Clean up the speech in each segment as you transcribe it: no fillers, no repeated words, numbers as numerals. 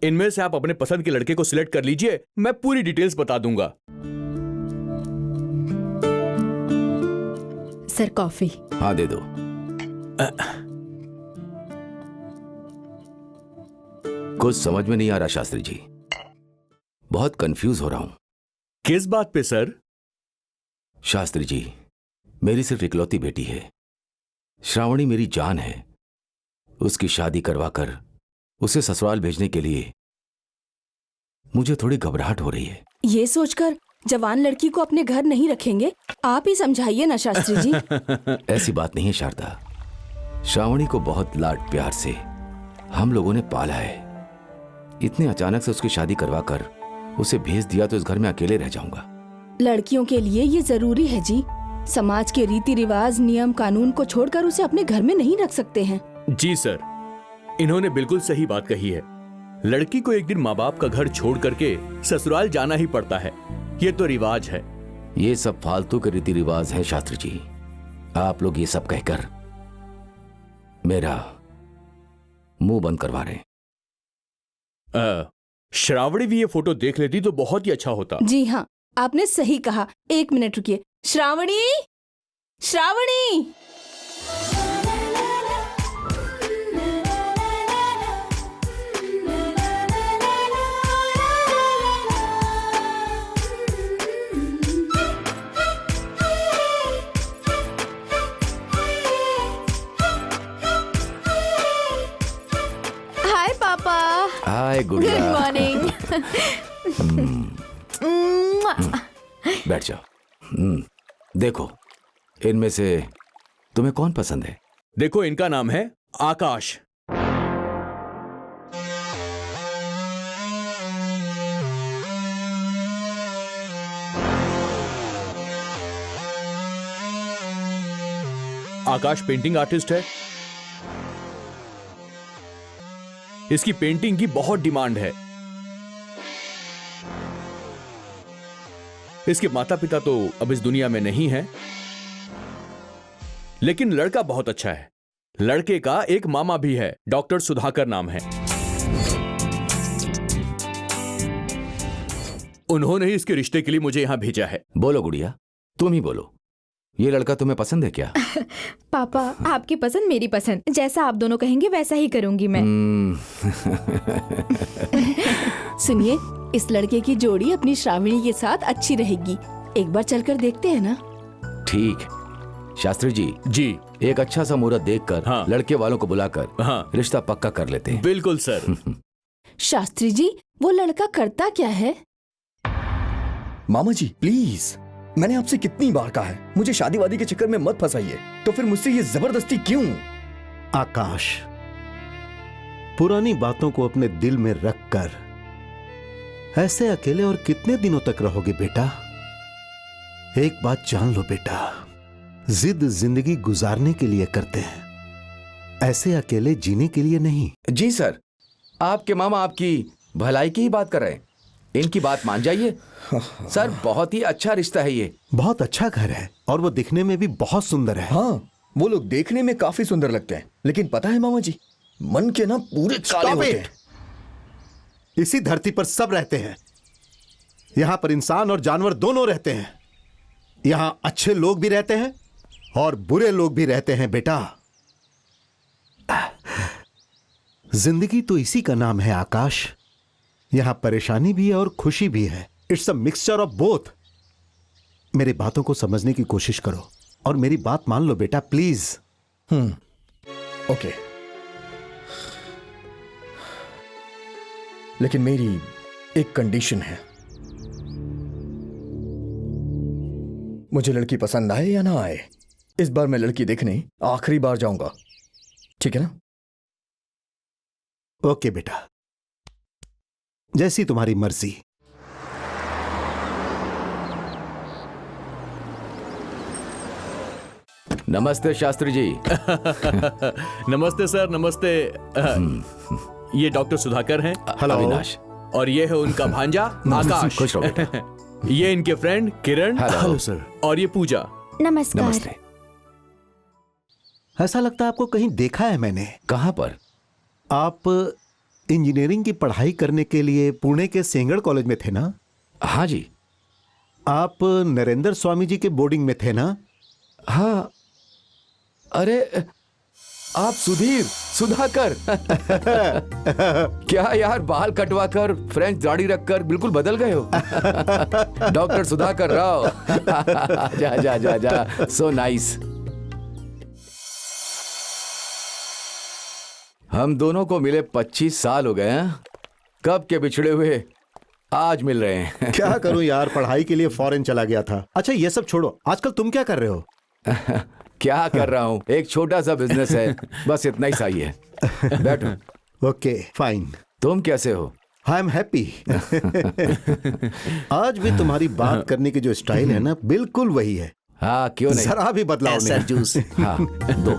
इनमें से आप अपने पसंद के लड़के को सिलेक्ट कर लीजिए, मैं पूरी डिटेल्स बता दूंगा। Sir coffee. हाँ दे दो। कुछ समझ में नहीं आ रहा शास्त्री जी, बहुत कंफ्यूज हो रहा हूं। किस बात पे सर? शास्त्री जी, मेरी सिर्फ इकलौती बेटी है, श्रावणी मेरी जान है। उसकी शादी करवाकर उसे ससुराल भेजने के लिए मुझे थोड़ी घबराहट हो रही है। ये सोचकर जवान लड़की को अपने घर नहीं रखेंगे? आप ही समझाइए ना शास्त्री जी। ऐसी बात नहीं है शारदा, श्रावणी को बहुत लाड प्यार से हम लोगों ने पाला है। इतने अचानक से उसकी शादी करवाकर उसे भेज दिया तो इस घर में अकेले रह जाऊंगा। लड़कियों के लिए ये जरूरी है जी। समाज के रीति रिवाज, नियम कानून को छोड़कर उसे अपने घर में नहीं रख सकते हैं। जी सर, इन्होंने बिल्कुल सही बात कही है। लड़की को एक दिन माँ बाप का घर छोड़ करके ससुराल जाना ही पड़ता है, ये तो रिवाज है। ये सब फालतू के रीति रिवाज हैं शास्त्री जी। आप लोग ये सब कहकर मेरा मुंह बंद करवा रहे हैं। श्रावणी भी ये फोटो देख लेती तो बहुत ही अच्छा होता। जी हाँ, आपने सही कहा। एक मिनट रुकिए। श्रावणी, श्रावणी। हाय पापा। हाय गुड़िया। Good morning. बैठ जाओ। देखो, इनमें से तुम्हें कौन पसंद है? देखो, इनका नाम है आकाश। आकाश पेंटिंग आर्टिस्ट है। इसकी पेंटिंग की बहुत डिमांड है। इसके माता पिता तो अब इस दुनिया में नहीं हैं, लेकिन लड़का बहुत अच्छा है। लड़के का एक मामा भी है, डॉक्टर सुधाकर नाम है। उन्होंने ही इसके रिश्ते के लिए मुझे यहां भेजा है। बोलो गुड़िया, तुम ही बोलो, ये लड़का तुम्हें पसंद है क्या? पापा, आपकी पसंद मेरी पसंद, जैसा आप दोनों कहेंगे वैसा ही करूंगी मैं। सुनिए, इस लड़के की जोड़ी अपनी श्रावणी के साथ अच्छी रहेगी। एक बार चलकर देखते हैं ना? ठीक। शास्त्री जी, एक अच्छा सा मुहूर्त देखकर हाँ। लड़के वालों को बुलाकर हाँ। रिश्ता पक्का कर लेते हैं। बिल्कुल सर। शास्त्री जी, वो लड़का करता क्या है? मामा जी प्लीज, मैंने आपसे कितनी बार कहा है मुझे शादी वादी के चक्कर में मत फंसाइए, तो फिर मुझसे ये जबरदस्ती क्यों? आकाश, पुरानी बातों को अपने दिल में रखकर ऐसे अकेले और कितने दिनों तक रहोगे बेटा? एक बात जान लो बेटा, जिद जिंदगी गुजारने के लिए करते हैं, ऐसे अकेले जीने के लिए नहीं। जी सर, आपके मामा आपकी भलाई की ही बात कर रहे हैं, इनकी बात मान जाइए। सर, बहुत ही अच्छा रिश्ता है ये। बहुत अच्छा घर है और वो दिखने में भी बहुत सुंदर है। हाँ, वो लोग देखने में काफी सुंदर लगते हैं, लेकिन पता है मामा जी, मन के ना पूरे काले होते हैं। इसी धरती पर सब रहते हैं। यहां पर इंसान और जानवर दोनों रहते हैं। यहां अच्छे लोग भी रहते हैं और बुरे लोग भी रहते हैं बेटा। जिंदगी तो इसी का नाम है आकाश। यहां परेशानी भी है और खुशी भी है। It's a mixture of both. मेरी बातों को समझने की कोशिश करो और मेरी बात मान लो बेटा, प्लीज। ओके, लेकिन मेरी एक कंडीशन है। मुझे लड़की पसंद आए या ना आए, इस बार मैं लड़की देखने आखिरी बार जाऊंगा, ठीक है ना? ओके बेटा, जैसी तुम्हारी मर्जी। नमस्ते शास्त्री जी। नमस्ते सर, नमस्ते। ये डॉक्टर सुधाकर हैं हेलो। अविनाश। और ये है उनका भांजा आकाश। खुश रहो बेटा। ये इनके फ्रेंड किरण। Hello sir. और ये पूजा। नमस्कार। नमस्ते। ऐसा लगता है आपको कहीं देखा है मैंने। कहाँ पर? आप इंजीनियरिंग की पढ़ाई करने के लिए पुणे के सेंगड़ कॉलेज में थे ना? हाँ जी। आप नरेंद्र स्वामी जी के बोर्डिंग में थे ना? हाँ। अरे आप सुधाकर। क्या यार, बाल कटवाकर फ्रेंच दाढ़ी रखकर बिल्कुल बदल गए हो। डॉक्टर सुधाकर राव। जा जा जा जा, सो नाइस। हम दोनों को मिले 25 साल हो गए हैं। कब के बिछड़े हुए आज मिल रहे हैं। क्या करूं यार, पढ़ाई के लिए फॉरेन चला गया था। अच्छा ये सब छोड़ो, आजकल तुम क्या कर रहे हो? क्या कर रहा हूं, एक छोटा सा बिजनेस है, बस इतना ही सही है। बैठो। Okay fine. तुम कैसे हो? I am happy. आज भी तुम्हारी बात करने की जो स्टाइल है ना, बिल्कुल वही है। हाँ, क्यों नहीं। जरा भी बदलाव नहीं। जूस। हाँ, दो।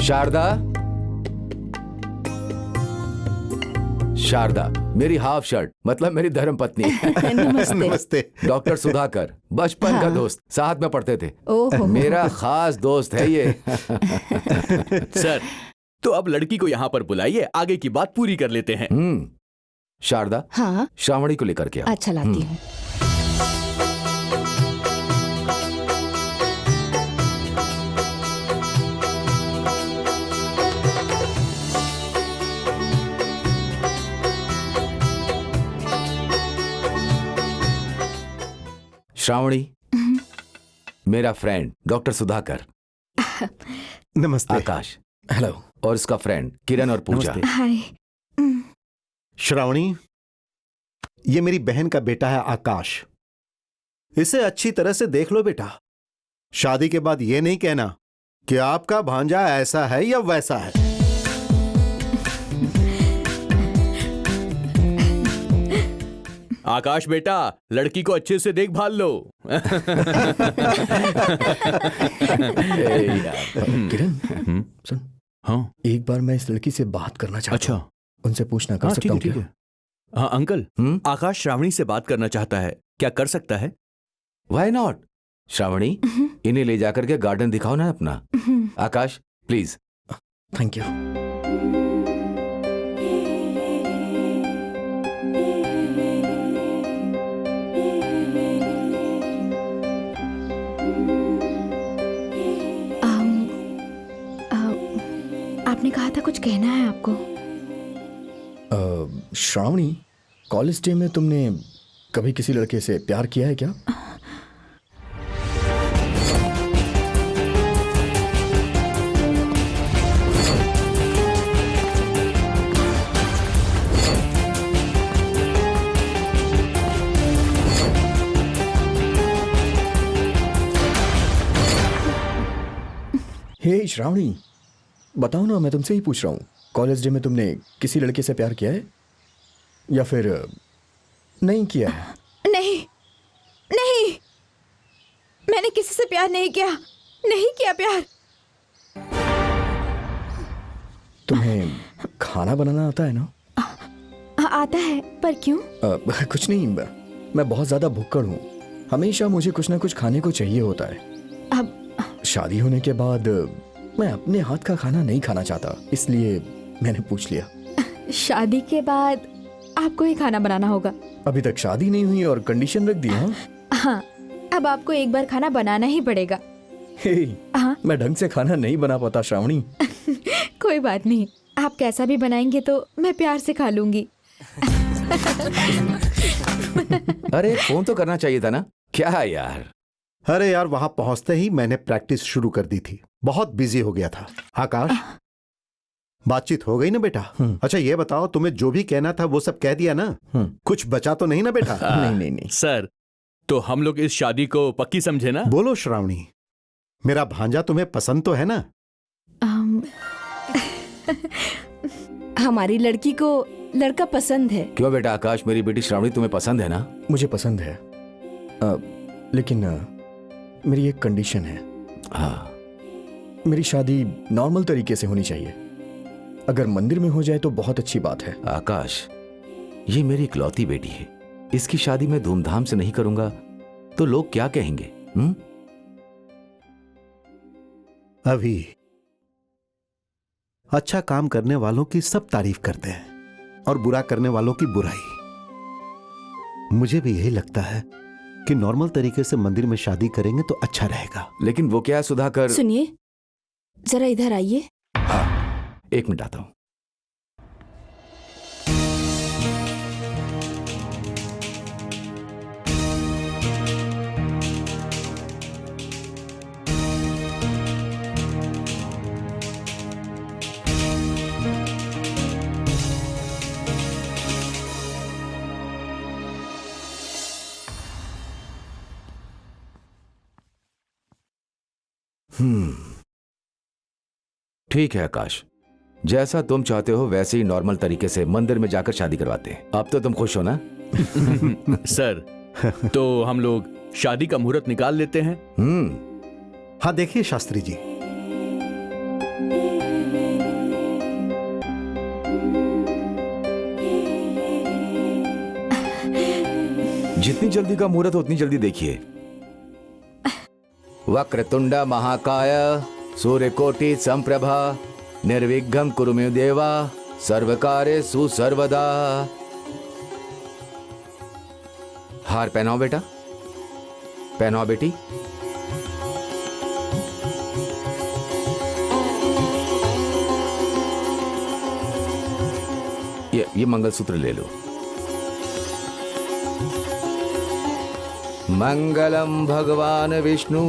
शारदा, शारदा मेरी हाफ शर्ट, मतलब मेरी धर्मपत्नी। नमस्ते। नमस्ते। डॉक्टर सुधाकर बचपन का दोस्त, साथ में पढ़ते थे। ओहो। मेरा खास दोस्त है ये। सर, तो अब लड़की को यहाँ पर बुलाइए, आगे की बात पूरी कर लेते हैं। शारदा, हाँ श्रावणी को लेकर के आओ। अच्छा लाती हूँ। श्रावणी, मेरा फ्रेंड डॉक्टर सुधाकर। नमस्ते। आकाश। हेलो। और उसका फ्रेंड किरण और पूजा। हाय। श्रावणी, ये मेरी बहन का बेटा है आकाश। इसे अच्छी तरह से देख लो बेटा। शादी के बाद ये नहीं कहना कि आपका भांजा ऐसा है या वैसा है। आकाश बेटा, लड़की को अच्छे से देखभाल लो। किरण सुन, हाँ एक बार मैं इस लड़की से बात करना चाहता हूँ। अच्छा। उनसे पूछना कर हाँ सकता ठीक है, हूँ ठीक क्या? है। हाँ अंकल, आकाश श्रावणी से बात करना चाहता है, क्या कर सकता है? Why not? श्रावणी, इन्हें ले जाकर के गार्डन दिखाओ ना अपना। आकाश प्लीज। Thank you. आपने कहा था कुछ कहना है आपको। श्रावणी, कॉलेज डे में तुमने कभी किसी लड़के से प्यार किया है क्या? हे श्रावणी, बताओ ना, मैं तुमसे ही पूछ रहा हूँ। कॉलेज डे में तुमने किसी लड़के से प्यार किया है या फिर नहीं किया है? नहीं नहीं, मैंने किसी से प्यार नहीं किया, नहीं किया प्यार। तुम्हें खाना बनाना आता है ना? आता है, पर क्यों? कुछ नहीं, मैं बहुत ज्यादा भुक्कड़ हूँ। हमेशा मुझे कुछ ना कुछ खाने को चाहिए होता है। अब शादी होने के बाद मैं अपने हाथ का खाना नहीं खाना चाहता, इसलिए मैंने पूछ लिया। शादी के बाद आपको ही खाना बनाना होगा। अभी तक शादी नहीं हुई और कंडीशन रख दी? हाँ, अब आपको एक बार खाना बनाना ही पड़ेगा। हे, हाँ। मैं ढंग से खाना नहीं बना पाता श्रावणी। कोई बात नहीं, आप कैसा भी बनाएंगे तो मैं प्यार से खा लूंगी। अरे फोन तो करना चाहिए था ना। क्या यार। अरे यार, वहां पहुंचते ही मैंने प्रैक्टिस शुरू कर दी थी, बहुत बिजी हो गया था। आकाश, बातचीत हो गई ना बेटा? अच्छा ये बताओ, तुम्हें जो भी कहना था वो सब कह दिया ना? कुछ बचा तो नहीं ना बेटा? नहीं नहीं नहीं। सर, तो हम लोग इस शादी को पक्की समझे ना? बोलो श्रावणी, मेरा भांजा तुम्हें पसंद तो है ना? हमारी लड़की को लड़का पसंद है। क्यों बेटा आकाश, मेरी बेटी श्रावणी तुम्हें पसंद है ना? मुझे पसंद है। लेकिन मेरी एक कंडीशन है। हाँ, मेरी शादी नॉर्मल तरीके से होनी चाहिए। अगर मंदिर में हो जाए तो बहुत अच्छी बात है। आकाश, ये मेरी इकलौती बेटी है। इसकी शादी मैं धूमधाम से नहीं करूंगा तो लोग क्या कहेंगे? अभी अच्छा काम करने वालों की सब तारीफ करते हैं और बुरा करने वालों की बुराई। मुझे भी यही लगता है कि नॉर्मल तरीके से मंदिर में शादी करेंगे तो अच्छा रहेगा। लेकिन वो क्या सुधाकर? सुनिए, जरा इधर आइए। हाँ, 1 मिनट आता हूं। ठीक है आकाश, जैसा तुम चाहते हो वैसे ही नॉर्मल तरीके से मंदिर में जाकर शादी करवाते हैं। अब तो तुम खुश हो ना? सर, तो हम लोग शादी का मुहूर्त निकाल लेते हैं। हाँ देखिए शास्त्री जी, जितनी जल्दी का मुहूर्त हो उतनी जल्दी देखिए। वक्रतुंड महाकाय सूर्यकोटि संप्रभा निर्विघ्नं कुरु मे देवा सर्वकार्येषु सर्वदा। हार पहनाओ बेटा, पहनाओ बेटी। ये मंगलसूत्र ले लो। मंगलम भगवान विष्णु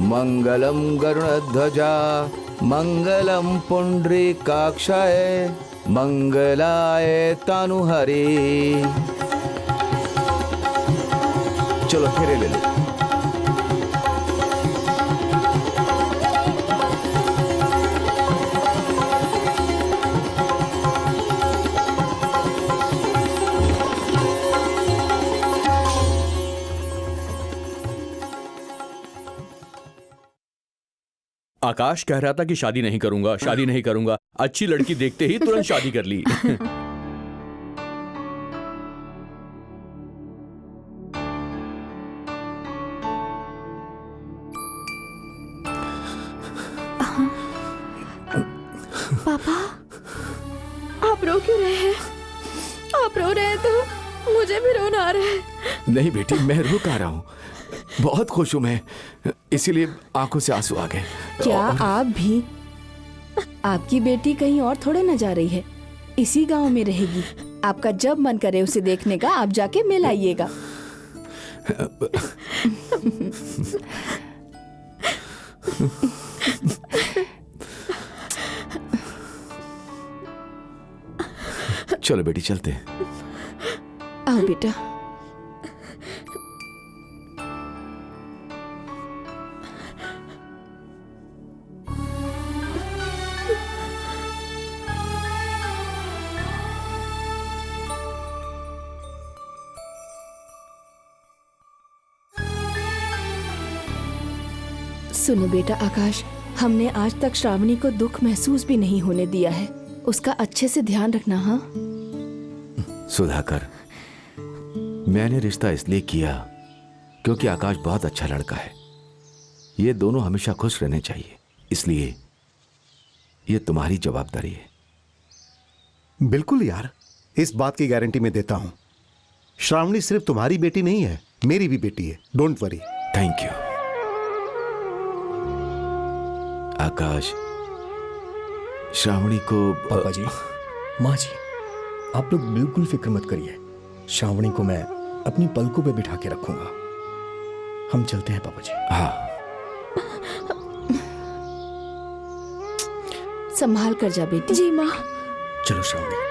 मंगलम गरुड़ध्वजा मंगलम पुंडरीकाक्षाय मंगलाय तनुहरे। चलो फेरे ले लो। आकाश कह रहा था कि शादी नहीं करूंगा, शादी नहीं करूंगा। अच्छी लड़की देखते ही तुरंत शादी कर ली। पापा, आप रो क्यों रहे हैं? आप रो रहे हैं तो मुझे भी रोना आ रहा है। नहीं बेटी, मैं रो का रहा हूं। बहुत खुश हूं मैं, इसीलिए आंखों से आंसू आ गए। क्या आप भी? आपकी बेटी कहीं और थोड़े न जा रही है, इसी गांव में रहेगी। आपका जब मन करे उसे देखने का, आप जाके मिल आइएगा। चलो बेटी चलते हैं। आओ बेटा। सुनो बेटा आकाश, हमने आज तक श्रावणी को दुख महसूस भी नहीं होने दिया है। उसका अच्छे से ध्यान रखना। हाँ सुधाकर, मैंने रिश्ता इसलिए किया क्योंकि आकाश बहुत अच्छा लड़का है। ये दोनों हमेशा खुश रहने चाहिए, इसलिए ये तुम्हारी जवाबदारी है। बिल्कुल यार, इस बात की गारंटी मैं देता हूं। श्रावणी सिर्फ तुम्हारी बेटी नहीं है, मेरी भी बेटी है। Don't worry. थैंक यू आकाश। श्रावणी को पापा जी, माँ जी, आप लोग बिल्कुल फिक्र मत करिए। श्रावणी को मैं अपनी पलकों पे बिठा के रखूंगा। हम चलते हैं पापा जी। हाँ, संभाल कर जा बेटी। जी माँ। चलो श्रावणी।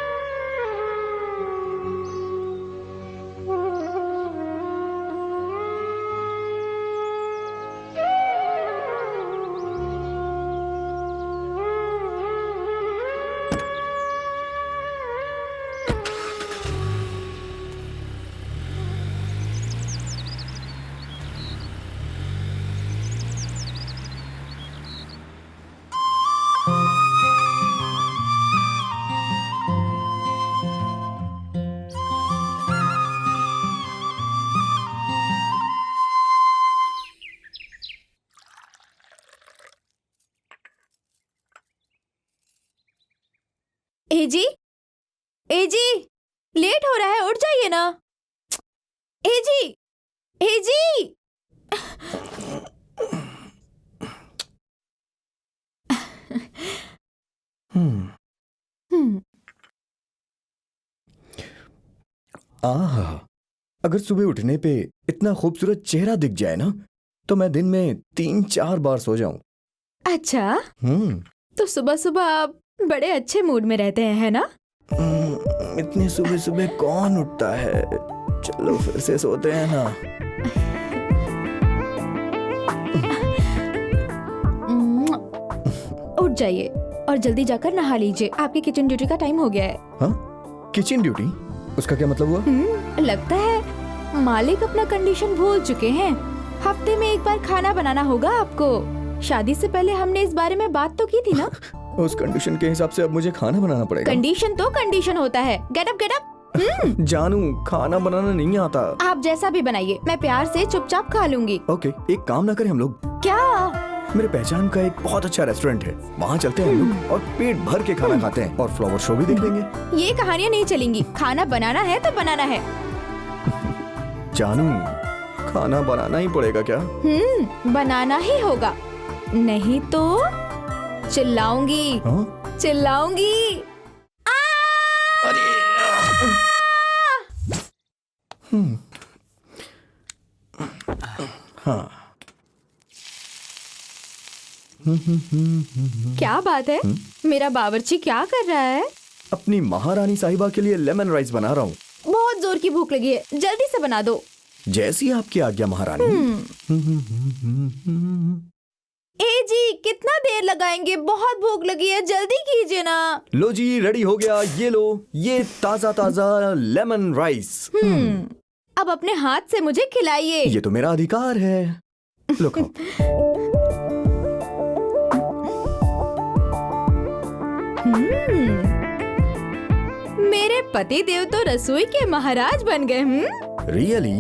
ए जी, लेट हो रहा है, उठ जाइए ना। ए जी। आहा, अगर सुबह उठने पे इतना खूबसूरत चेहरा दिख जाए ना, तो मैं दिन में 3-4 बार सो जाऊं। अच्छा, हम्म। तो सुबह सुबह आप बड़े अच्छे मूड में रहते हैं, है ना? इतनी सुबह सुबह कौन उठता है? चलो फिर से सोते हैं ना। उठ जाइए और जल्दी जाकर नहा लीजिए, आपकी किचन ड्यूटी का टाइम हो गया है। हाँ, किचन ड्यूटी? उसका क्या मतलब हुआ? लगता है मालिक अपना कंडीशन भूल चुके हैं। हफ्ते में एक बार खाना बनाना होगा आपको। शादी से पहले हमने इस बारे में बात तो की थी ना? उस कंडीशन के हिसाब से अब मुझे खाना बनाना पड़ेगा। कंडीशन तो कंडीशन होता है। Get up. जानू, खाना बनाना नहीं आता। आप जैसा भी बनाइए, मैं प्यार से चुपचाप खा लूंगी। ओके, एक काम ना करें हम लोग? क्या? मेरे पहचान का एक बहुत अच्छा रेस्टोरेंट है, वहाँ चलते हैं हम लोग और पेट भर के खाना खाते हैं और फ्लावर शो भी देख लेंगे। ये कहानियाँ नहीं चलेंगी। खाना बनाना है तो बनाना है। जानू, खाना बनाना ही पड़ेगा क्या? बनाना ही होगा, नहीं तो चिल्लाऊंगी। हाँ? चिल्लाऊंगी। हाँ। क्या बात है? मेरा बावर्ची क्या कर रहा है? अपनी महारानी साहिबा के लिए लेमन राइस बना रहा हूँ। बहुत जोर की भूख लगी है, जल्दी से बना दो। जैसी आपकी आज्ञा महारानी। ए जी, कितना देर लगाएंगे? बहुत भूख लगी है, जल्दी कीजिए ना। लो जी, रेडी हो गया। ये लो, ये ताजा ताजा लेमन राइस। अब अपने हाथ से मुझे खिलाइए। ये तो मेरा अधिकार है। लो खाओ। मेरे पति देव तो रसोई के महाराज बन गए। रियली?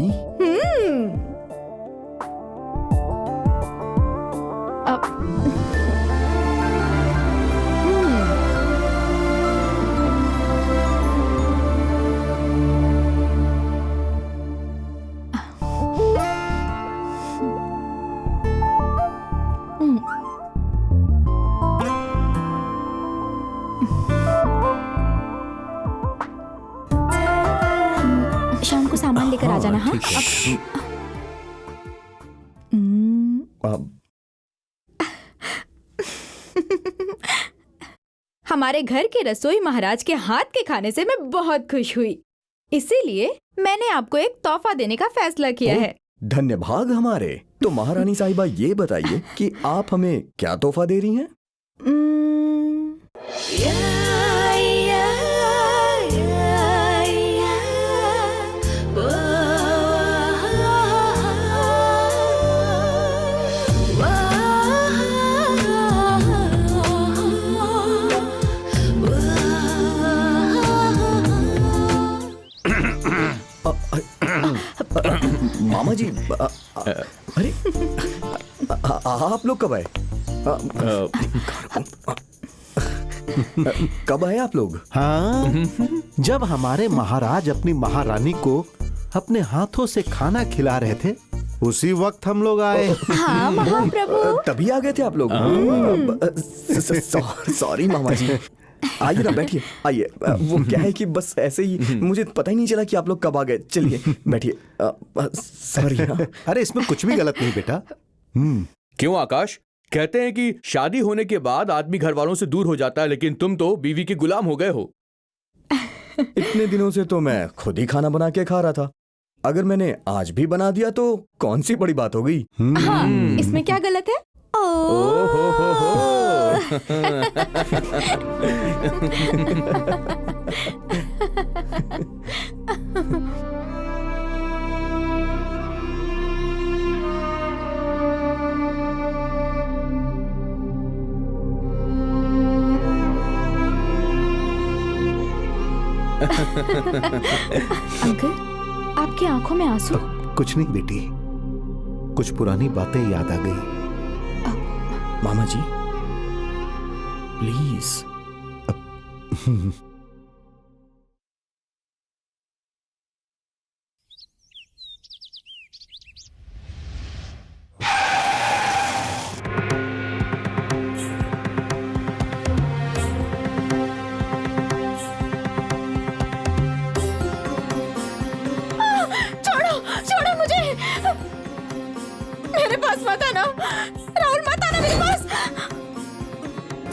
शाम को सामान लेकर आ जाना। हाँ, ठीक है। अब हमारे घर के रसोई महाराज के हाथ के खाने से मैं बहुत खुश हुई, इसीलिए मैंने आपको एक तोहफा देने का फैसला किया है। धन्य भाग हमारे। तो महारानी साहिबा, ये बताइए कि आप हमें क्या तोहफा दे रही हैं? मामा जी, अरे आप लोग कब आए? कब आए आप लोग? हाँ, जब हमारे महाराज अपनी महारानी को अपने हाथों से खाना खिला रहे थे, उसी वक्त हम लोग आए। हाँ महाप्रभु। तभी आ गए थे आप लोग? सॉरी मामा जी। आइए ना, बैठिए, आइए। वो क्या है कि बस ऐसे ही मुझे पता ही नहीं चला कि आप लोग कब आ गए। चलिए बैठिए। सॉरी। अरे इसमें कुछ भी गलत नहीं बेटा। क्यों आकाश? कहते हैं कि शादी होने के बाद आदमी घर वालों से दूर हो जाता है, लेकिन तुम तो बीवी के गुलाम हो गए हो। इतने दिनों से तो मैं खुद ही खाना बना के खा रहा था। अगर मैंने आज भी बना दिया तो कौन सी बड़ी बात हो गई? हाँ, इसमें क्या गलत है? अंकल, आपकी आंखों में आंसू? कुछ नहीं बेटी, कुछ पुरानी बातें याद आ गई। मामा जी, प्लीज। मेरे पास मत आना, राहुल मत आना मेरे पास,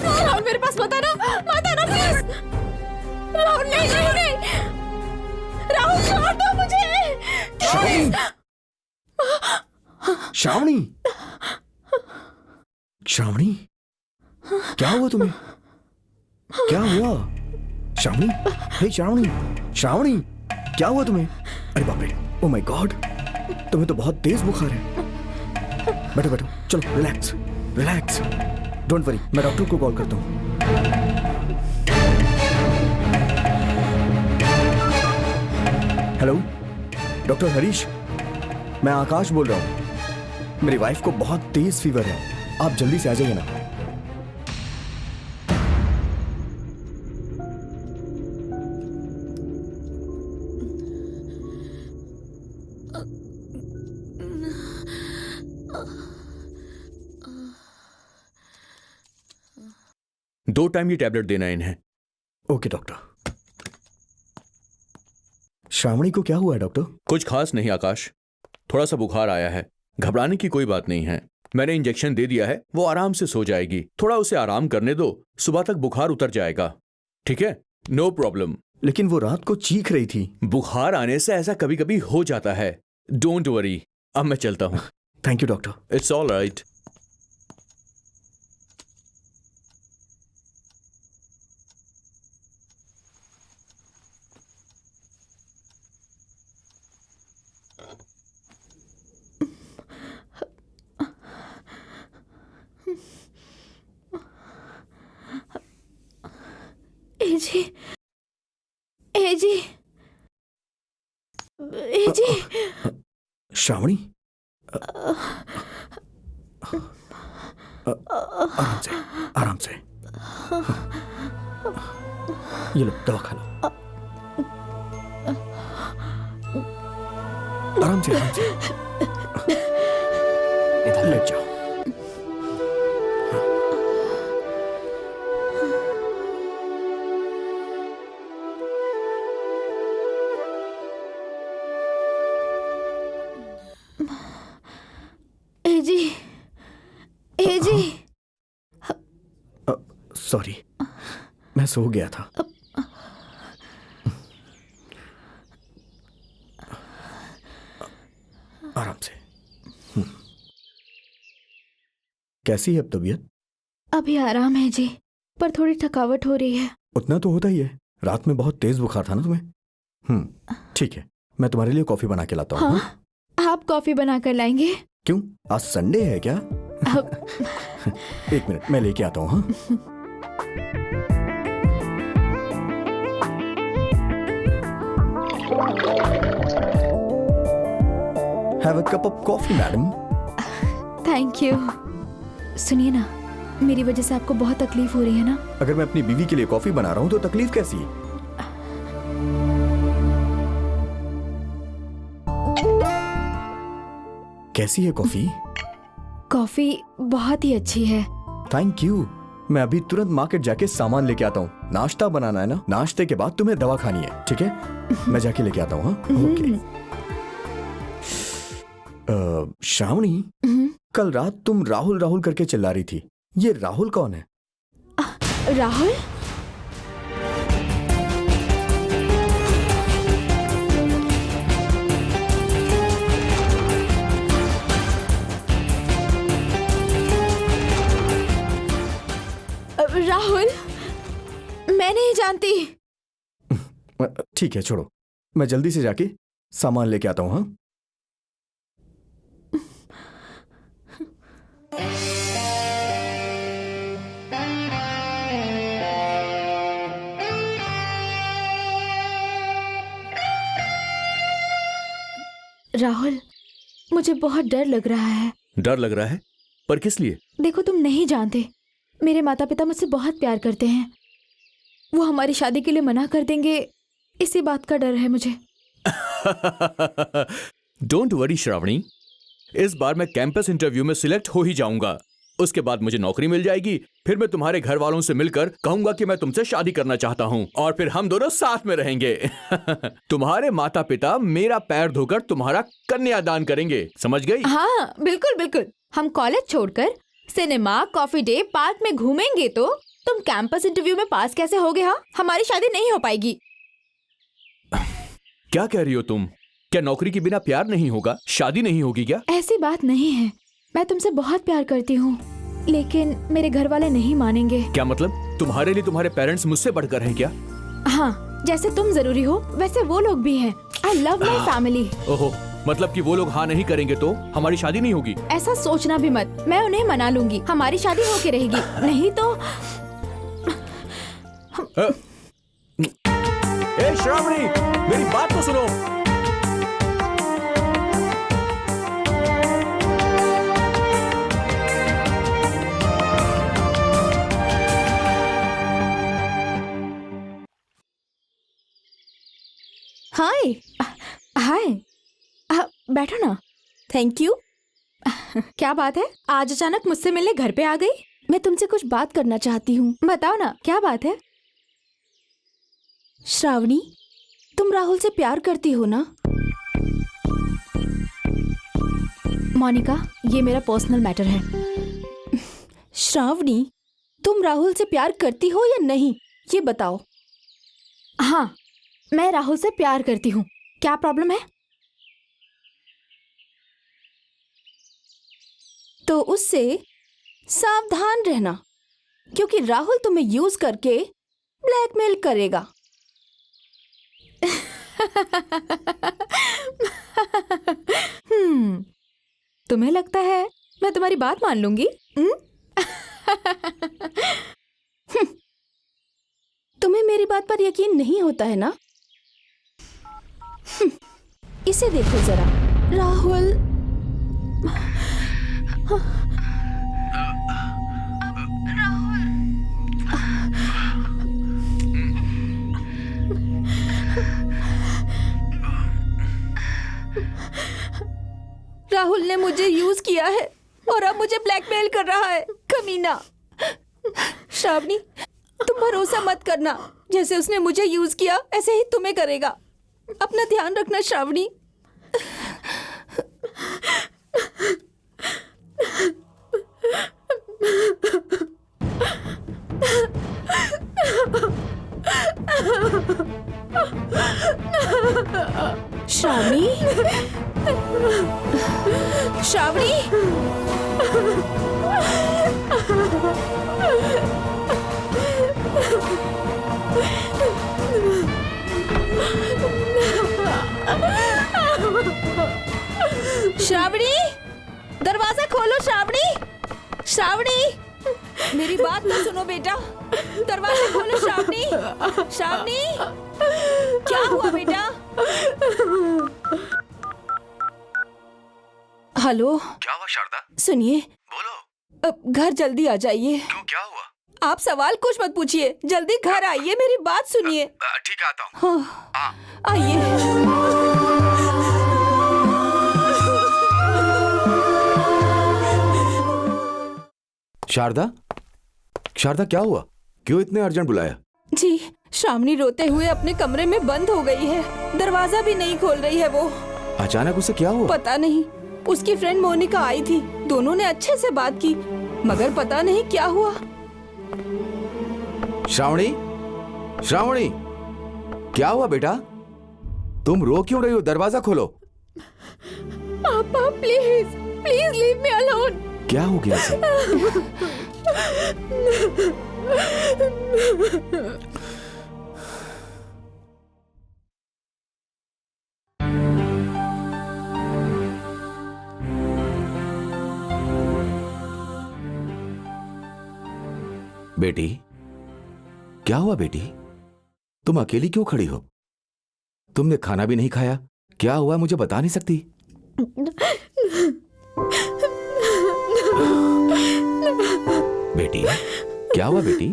राहुल मेरे पास मत आना प्लीज, राहुल नहीं नहीं नहीं, राहुल छोड़ दो मुझे। श्रावणी, श्रावणी, श्रावणी, क्या हुआ तुम्हें? क्या हुआ श्रावणी? हे श्रावणी, श्रावणी, क्या हुआ तुम्हें? अरे बाप रे, ओ माय गॉड, तुम्हें तो बहुत तेज बुखार है। बैठो बैठो, चलो रिलैक्स रिलैक्स, डोंट वरी, मैं डॉक्टर को कॉल करता हूँ। हेलो डॉक्टर हरीश, मैं आकाश बोल रहा हूँ। मेरी वाइफ को बहुत तेज फीवर है, आप जल्दी से आ जाइए ना। दो टाइम ये टैबलेट देना है इन्हें। Okay doctor. श्रावणी को क्या हुआ है डॉक्टर? कुछ खास नहीं आकाश, थोड़ा सा बुखार आया है, घबराने की कोई बात नहीं है। मैंने इंजेक्शन दे दिया है, वो आराम से सो जाएगी। थोड़ा उसे आराम करने दो, सुबह तक बुखार उतर जाएगा। ठीक है, नो प्रॉब्लम। लेकिन वो रात को चीख रही थी। बुखार आने से ऐसा कभी कभी हो जाता है, डोंट वरी। अब मैं चलता हूँ। Thank you doctor. It's all right. एजी, एजी, एजी, श्रावणी, आराम से आराम से, ये लो दवा खा लो, आराम से आराम से, लेट जाओ। एजी, एजी, सॉरी, मैं सो गया था। आराम से। कैसी है अब तबीयत? अभी आराम है जी, पर थोड़ी थकावट हो रही है। उतना तो होता ही है, रात में बहुत तेज बुखार था ना तुम्हें। ठीक है, मैं तुम्हारे लिए कॉफी बना के लाता हूँ। हाँ, आप कॉफी बना कर लाएंगे? क्यों, आज संडे है क्या? एक मिनट, मैं लेके आता हूँ। हाँ, have a cup of coffee madam. Thank you. सुनिए ना, मेरी वजह से आपको बहुत तकलीफ हो रही है ना? अगर मैं अपनी बीवी के लिए कॉफी बना रहा हूँ तो तकलीफ कैसी है? कैसी है कॉफी? कॉफी बहुत ही अच्छी है। Thank you. मैं अभी तुरंत मार्केट जाके सामान लेके आता हूँ। नाश्ता बनाना है ना, नाश्ते के बाद तुम्हें दवा खानी है, ठीक है? मैं जाके लेके आता हूँ। हाँ, ओके। श्रावणी, कल रात तुम राहुल राहुल करके चिल्ला रही थी, ये राहुल कौन है? राहुल? राहुल, मैं नहीं जानती। ठीक है, छोड़ो, मैं जल्दी से जाके सामान लेके आता हूँ। हाँ, राहुल, मुझे बहुत डर लग रहा है। डर लग रहा है? पर किस लिए? देखो, तुम नहीं जानते, मेरे माता पिता मुझसे बहुत प्यार करते हैं। वो हमारी शादी के लिए मना कर देंगे, इसी बात का डर है मुझे। डोंट वरी श्रावणी, इस बार मैं कैंपस इंटरव्यू में सिलेक्ट हो ही जाऊंगा, उसके बाद मुझे नौकरी मिल जाएगी, फिर मैं तुम्हारे घर वालों से मिलकर कहूंगा कि मैं तुमसे शादी करना चाहता हूँ और फिर हम दोनों साथ में रहेंगे। तुम्हारे माता पिता मेरा पैर धोकर तुम्हारा कन्यादान करेंगे, समझ गई? हाँ बिल्कुल बिल्कुल। हम कॉलेज छोड़कर सिनेमा, कॉफी डे, पार्क में घूमेंगे तो तुम कैंपस इंटरव्यू में पास कैसे होगे? हाँ, हमारी शादी नहीं हो पाएगी। क्या कह रही हो तुम? क्या नौकरी के बिना प्यार नहीं होगा, शादी नहीं होगी क्या? ऐसी बात नहीं है, मैं तुमसे बहुत प्यार करती हूँ, लेकिन मेरे घर वाले नहीं मानेंगे। क्या मतलब? तुम्हारे लिए तुम्हारे पेरेंट्स मुझसे बढ़कर हैं क्या? हाँ, जैसे तुम जरूरी हो वैसे वो लोग भी हैं। I love my family. ओहो, मतलब कि वो लोग हाँ नहीं करेंगे तो हमारी शादी नहीं होगी? ऐसा सोचना भी मत, मैं उन्हें मना लूंगी, हमारी शादी होके रहेगी। नहीं तो ए श्रावणी, मेरी बात तो सुनो। हाय। हाय, बैठो ना। Thank you. क्या बात है, आज अचानक मुझसे मिलने घर पे आ गई? मैं तुमसे कुछ बात करना चाहती हूँ। बताओ ना, क्या बात है? श्रावणी, तुम राहुल से प्यार करती हो ना? मोनिका, ये मेरा पर्सनल मैटर है। श्रावणी, तुम राहुल से प्यार करती हो या नहीं, ये बताओ। हाँ, मैं राहुल से प्यार करती हूँ। क्या प्रॉब्लम है? तो उससे सावधान रहना, क्योंकि राहुल तुम्हें यूज करके ब्लैकमेल करेगा। तुम्हें लगता है मैं तुम्हारी बात मान लूंगी? तुम्हें मेरी बात पर यकीन नहीं होता है ना? इसे देखो जरा, राहुल। राहुल ने मुझे यूज किया है और अब मुझे ब्लैकमेल कर रहा है, कमीना। श्रावणी, तुम भरोसा मत करना, जैसे उसने मुझे यूज किया ऐसे ही तुम्हें करेगा। अपना ध्यान रखना श्रावणी। श्रावणी, श्रावणी, श्रावणी, दरवाजा खोलो। श्रावणी, श्रावणी, मेरी बात तो सुनो बेटा, दरवाजा खोलो। श्रावणी, श्रावणी, क्या हुआ बेटा? हेलो। क्या हुआ शारदा? सुनिए, बोलो। अब घर जल्दी आ जाइए। क्यों, क्या हुआ? आप सवाल कुछ मत पूछिए, जल्दी घर आइए, मेरी बात सुनिए। ठीक है, आता हूँ। हाँ, आइए। शारदा, शारदा क्या हुआ? क्यों इतने अर्जेंट बुलाया? जी, श्रावणी रोते हुए अपने कमरे में बंद हो गई है, दरवाजा भी नहीं खोल रही है वो। अचानक उसे क्या हुआ? पता नहीं, उसकी फ्रेंड मोनिका आई थी, दोनों ने अच्छे से बात की, मगर पता नहीं क्या हुआ। श्रावणी, श्रावणी, क्या हुआ बेटा? तुम रो क्यों रही हो? दरवाजा खोलो। पापा please, please leave me alone. क्या हो गया इसे? बेटी, क्या हुआ बेटी? तुम अकेली क्यों खड़ी हो? तुमने खाना भी नहीं खाया, क्या हुआ मुझे बता नहीं सकती? बेटी, क्या हुआ बेटी?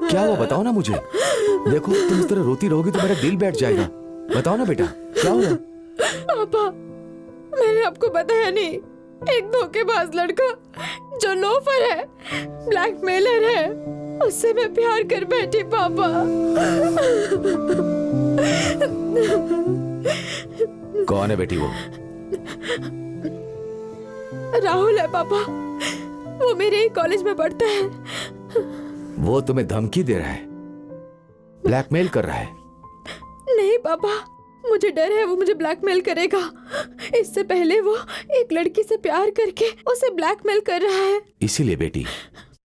क्या हुआ बताओ ना मुझे। देखो तुम इस तरह रोती रहोगी तो मेरा दिल बैठ जाएगा। बताओ ना बेटा, क्या हुआ? पापा, मैंने आपको बताया नहीं, एक धोखेबाज लड़का जो लोफर है, ब्लैकमेलर है, उससे मैं प्यार कर बैठी पापा। कौन है बेटी वो? राहुल है पापा, वो मेरे ही कॉलेज में पढ़ता है। वो तुम्हें धमकी दे रहा है, ब्लैकमेल कर रहा है? नहीं पापा, मुझे डर है वो मुझे ब्लैकमेल करेगा। इससे पहले वो एक लड़की से प्यार करके उसे ब्लैकमेल कर रहा है। इसीलिए बेटी,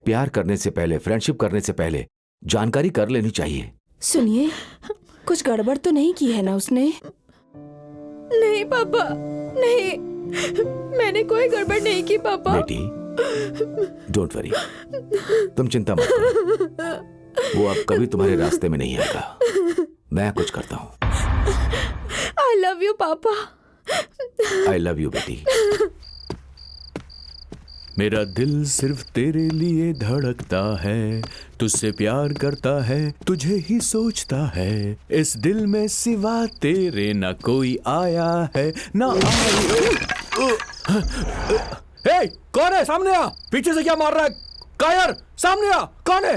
प्यार करने से पहले, फ्रेंडशिप करने से पहले जानकारी कर लेनी चाहिए। सुनिए, कुछ गड़बड़ तो नहीं की है ना उसने? नहीं पापा, नहीं, मैंने कोई गड़बड़ नहीं की पापा। बेटी, डोंट वरी, तुम चिंता मत करो, वो अब कभी तुम्हारे रास्ते में नहीं आएगा। मैं कुछ करता हूँ। आई लव यू पापा। आई लव यू बेटी। मेरा दिल सिर्फ तेरे लिए धड़कता है, तुझसे प्यार करता है, तुझे ही सोचता है, इस दिल में सिवा तेरे ना कोई आया है ना हे, कौन है? सामने आ! पीछे से क्या मार रहा है? कायर, सामने आ! कौन है?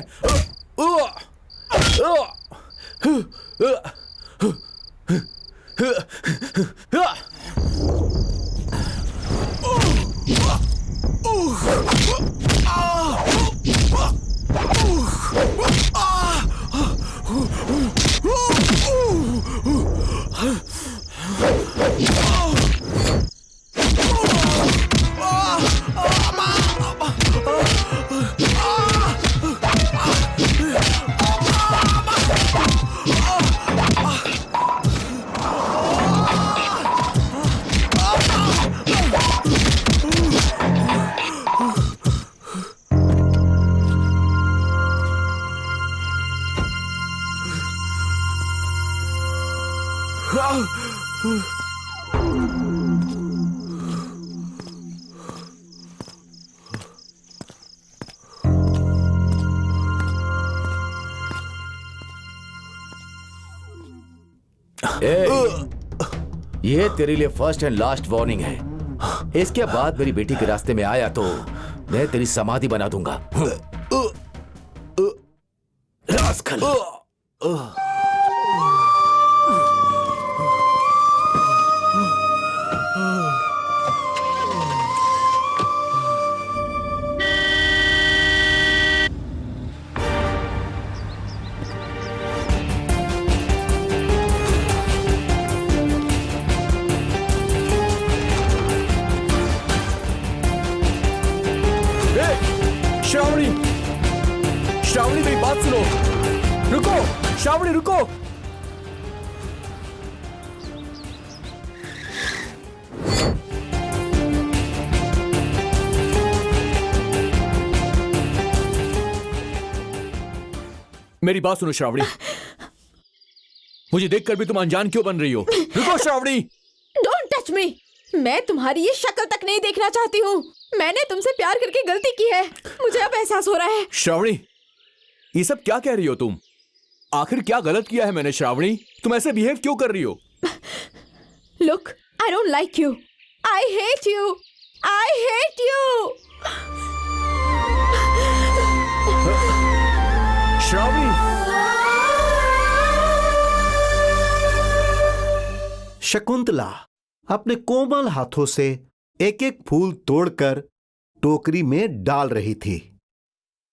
ये तेरे लिए फर्स्ट एंड लास्ट वार्निंग है। इसके बाद मेरी बेटी के रास्ते में आया तो मैं तेरी समाधि बना दूंगा। रास्कल। श्रावणी, श्रावणी मेरी बात सुनो। रुको श्रावणी, रुको। मेरी बात सुनो श्रावणी, मुझे देखकर भी तुम अनजान क्यों बन रही हो? रुको श्रावणी। Don't touch me. मैं तुम्हारी ये शक्ल तक नहीं देखना चाहती हूँ। मैंने तुमसे प्यार करके गलती की है, मुझे अब एहसास हो रहा है। श्रावणी, ये सब क्या कह रही हो तुम? आखिर क्या गलत किया है मैंने श्रावणी? तुम ऐसे बिहेव क्यों कर रही हो? Look, I don't like you, I hate you, I hate you. Shravani, Shakuntala अपने कोमल हाथों से एक एक फूल तोड़कर टोकरी में डाल रही थी।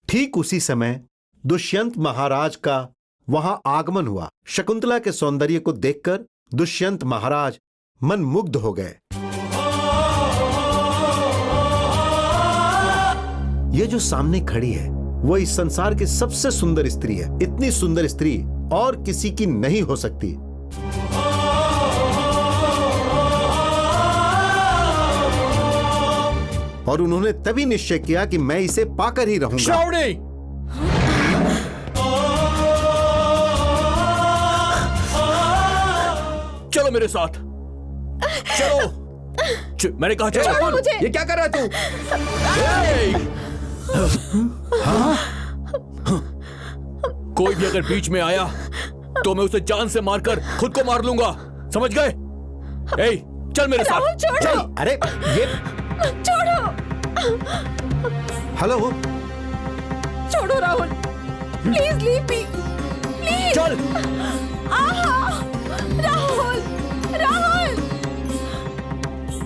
ठीक उसी समय दुष्यंत महाराज का वहां आगमन हुआ। शकुंतला के सौंदर्य को देखकर दुष्यंत महाराज मनमुग्ध हो गए। ये जो सामने खड़ी है वो इस संसार की सबसे सुंदर स्त्री है। इतनी सुंदर स्त्री और किसी की नहीं हो सकती। और उन्होंने तभी निश्चय किया कि मैं इसे पाकर ही रहूंगा। श्रावणी, चलो मेरे साथ, चलो। मैंने कहा चलो। मुझे। ये क्या कर रहा है तू? कोई भी अगर बीच में आया तो मैं उसे जान से मारकर खुद को मार लूंगा, समझ गए? चल मेरे साथ। छोड़ो। अरे ये छोड़ो, हेलो, छोड़ो Rahul, please leave me, please. चल राहुल, राहुल,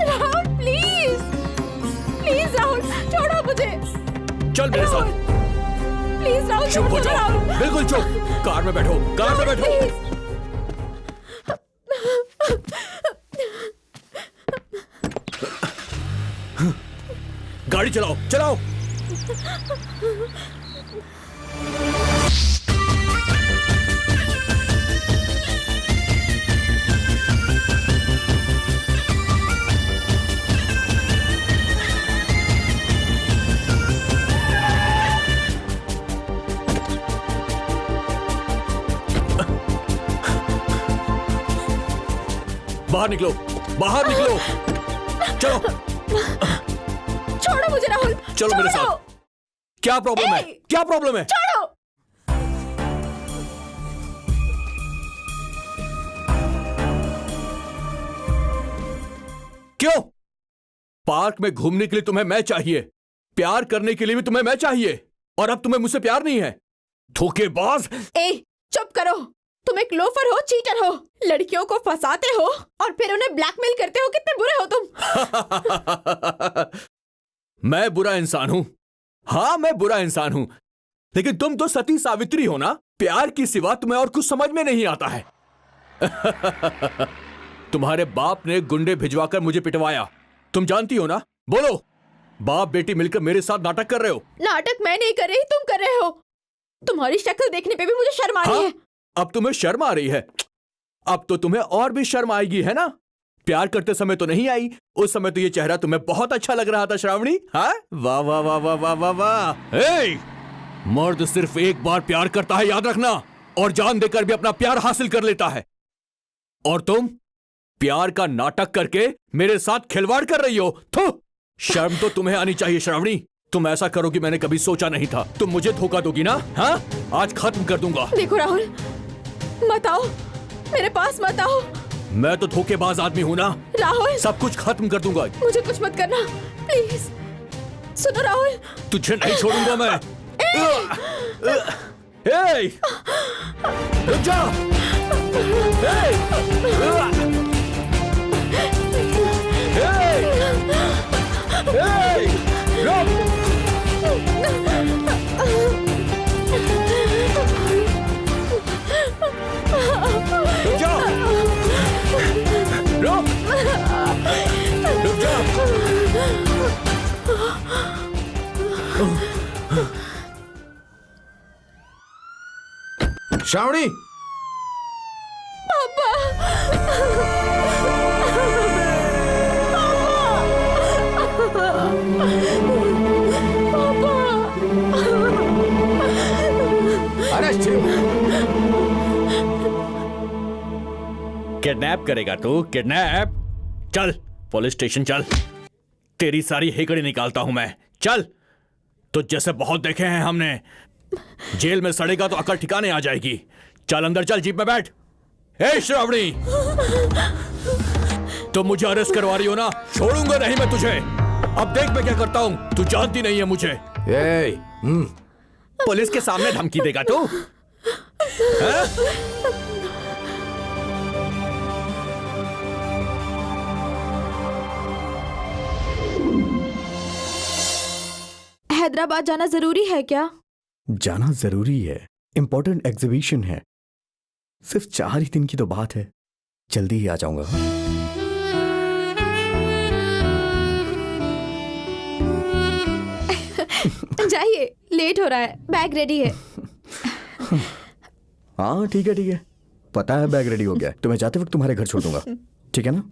राहुल, प्लीज, प्लीज राहुल, छोड़ो मुझे। चल मेरे साथ। प्लीज राहुल, चुप हो छोड़ो जाओ, राहुल, बिल्कुल चुप। कार में बैठो, कार में बैठो। प्लीज। गाड़ी चलाओ, चलाओ। बाहर निकलो, बाहर निकलो। चलो छोड़ो मुझे राहुल, चलो मेरे छोड़ो। साथ। क्या प्रॉब्लम है? ए! क्या प्रॉब्लम है? छोड़ो। क्यों? पार्क में घूमने के लिए तुम्हें मैं चाहिए, प्यार करने के लिए भी तुम्हें मैं चाहिए, और अब तुम्हें मुझसे प्यार नहीं है। धोखेबाज। ए, चुप करो। तुम एक लोफर हो, चीटर हो, लड़कियों को फंसाते हो और फिर उन्हें ब्लैकमेल करते हो। कितने बुरे हो तुम। मैं बुरा इंसान हूं। हाँ, मैं बुरा इंसान हूं, लेकिन तुम तो सती सावित्री हो ना। प्यार की सिवा तुम्हें और कुछ समझ में नहीं आता है। तुम्हारे बाप ने गुंडे भिजवाकर मुझे पिटवाया, तुम जानती हो ना। बोलो, बाप बेटी मिलकर मेरे साथ नाटक कर रहे हो। नाटक मैं नहीं कर रही, तुम कर रहे हो। तुम्हारी शक्ल देखने पे भी मुझे शर्म आ रही है। अब तुम्हें शर्म आ रही है? अब तो तुम्हें और भी शर्म आएगी, है ना? प्यार करते समय तो नहीं आई, उस समय तो ये चेहरा तुम्हें बहुत अच्छा लग रहा था श्रावणी। हाँ, वाह वाह वाह वाह वाह वाह वाह। ए, मर्द सिर्फ एक बार प्यार करता है, याद रखना, और जान देकर भी अपना प्यार हासिल कर लेता है। और तुम प्यार का नाटक करके मेरे साथ खिलवाड़ कर रही हो। थू, शर्म तो तुम्हें आनी चाहिए श्रावणी। तुम ऐसा करोगी मैंने कभी सोचा नहीं था। तुम मुझे धोखा दोगी ना? हाँ, आज खत्म कर दूंगा। देखो राहुल, मत आओ, मेरे पास मत आओ। मैं तो धोखेबाज आदमी हूं ना। राहुल, सब कुछ खत्म कर दूंगा। मुझे कुछ मत करना, प्लीज। सुनो राहुल, तुझे नहीं छोड़ूंगा मैं। ए, रुक जा। ए, रुक। रुक जा। रुक। रुक जा। श्रावणी, अरे किडनैप करेगा तू? किडनैप? चल पुलिस स्टेशन चल, तेरी सारी हेकड़ी निकालता हूं मैं। चल, तो जैसे बहुत देखे हैं हमने। जेल में सड़ेगा तो अकल ठिकाने आ जाएगी। चल अंदर चल, जीप में बैठ। ए श्रावणी, तुम मुझे अरेस्ट करवा रही हो ना? छोड़ूंगा नहीं मैं तुझे। अब देख मैं क्या करता हूं, तू जानती नहीं है मुझे। ए, पुलिस के सामने धमकी देगा तू? हैं? हैदराबाद जाना जरूरी है क्या? जाना जरूरी है, इंपॉर्टेंट एग्जीबिशन है। सिर्फ 4 ही दिन की तो बात है, जल्दी ही आ जाऊंगा। जाइए, लेट हो रहा है, बैग रेडी है। हाँ ठीक है ठीक है, पता है बैग रेडी हो गया है। तो मैं जाते वक्त तुम्हारे घर छोड़ दूंगा, ठीक है ना?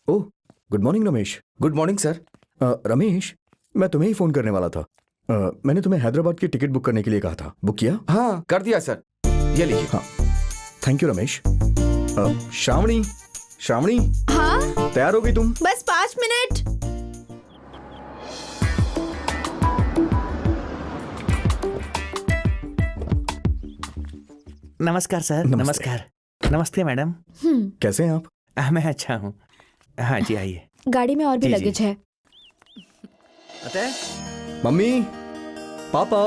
Oh, good morning Ramesh. Good morning sir. Ramesh, मैं तुम्हें ही फोन करने वाला था। मैंने तुम्हें हैदराबाद की टिकट बुक करने के लिए कहा था, बुक किया? हाँ, कर दिया सर, ये लीजिए। हाँ, थैंक यू रमेश। श्रावणी, श्रावणी, हाँ, तैयार हो गई तुम? बस 5 मिनट। नमस्कार सर। नमस्ते। नमस्कार। नमस्ते मैडम। कैसे हैं आप? मैं अच्छा हूँ। हाँ जी आइए। गाड़ी में और भी जी, जी। लगेज है। अतः मम्मी पापा।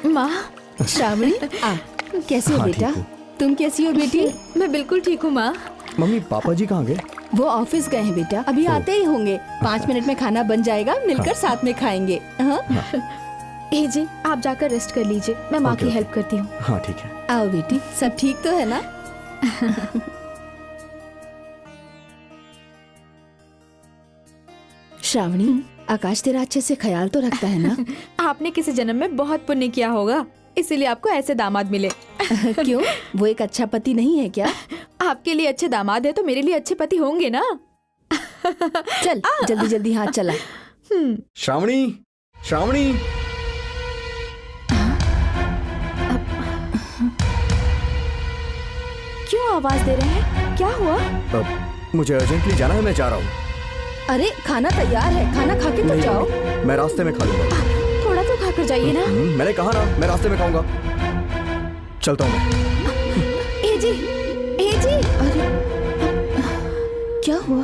माँ, श्रावणी आ, कैसी हो हाँ, बेटा? ठीक हूँ। तुम कैसी हो बेटी? मैं बिल्कुल ठीक हूँ माँ। मम्मी पापा जी कहाँ गए? वो ऑफिस गए हैं बेटा, अभी आते ही होंगे। 5 मिनट में खाना बन जाएगा, मिलकर साथ में खाएंगे। हाँ? ए जी, आप जाकर रेस्ट कर लीजिए, मैं माँ ओके, की ओके। हेल्प करती हूँ। हाँ ठीक है। आओ बेटी, सब ठीक तो है ना? श्रावणी, आकाश तेरा अच्छे से ख्याल तो रखता है ना? आपने किसी जन्म में बहुत पुण्य किया होगा, इसीलिए आपको ऐसे दामाद मिले। क्यों? वो एक अच्छा पति नहीं है क्या? आपके लिए अच्छे दामाद है तो मेरे लिए अच्छे पति होंगे ना। चल जल्दी जल्दी हाथ चला। श्रावणी श्रावणी। क्यों आवाज दे रहे हैं? क्या हुआ? मुझे अर्जेंटली जाना है, मैं जा रहा हूँ। अरे खाना तैयार है, खाना खा के तो नहीं, जाओ। मैं रास्ते में खा लूंगा। थोड़ा तो खाकर जाइए ना। मैंने कहा ना मैं रास्ते में खाऊंगा। चलता हूँ मैं। ए जी, ए जी। अरे क्या हुआ?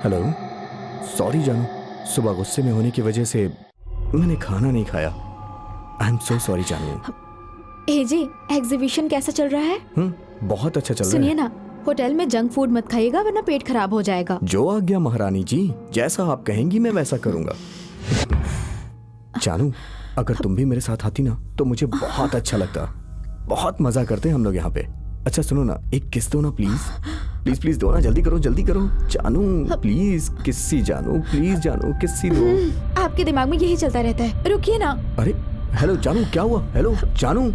हेलो, सॉरी जानू, सुबह गुस्से में होने की वजह से मैंने खाना नहीं खाया। आई एम सो सॉरी जानू। ए जी, एग्जीबिशन कैसा चल रहा है? बहुत अच्छा चल रहा सुनिए है। ना, होटल में जंक फूड मत खाइएगा वरना पेट खराब हो जाएगा। जो आज्ञा महारानी जी, जैसा आप कहेंगी मैं वैसा करूंगा। जानू, अगर तुम भी मेरे साथ आती ना तो मुझे बहुत अच्छा लगता। बहुत मजा करते हैं हम लोग यहाँ पे। अच्छा सुनो ना, एक किस दो ना प्लीज। प्लीज प्लीज दो ना, जल्दी करो जल्दी करो। जानू प्लीज, किस्सी जानू, प्लीज जानू किस्सी दो। आपके दिमाग में यही चलता रहता है, रुकिए ना। अरे हेलो जानू, क्या हुआ? हेलो जानू।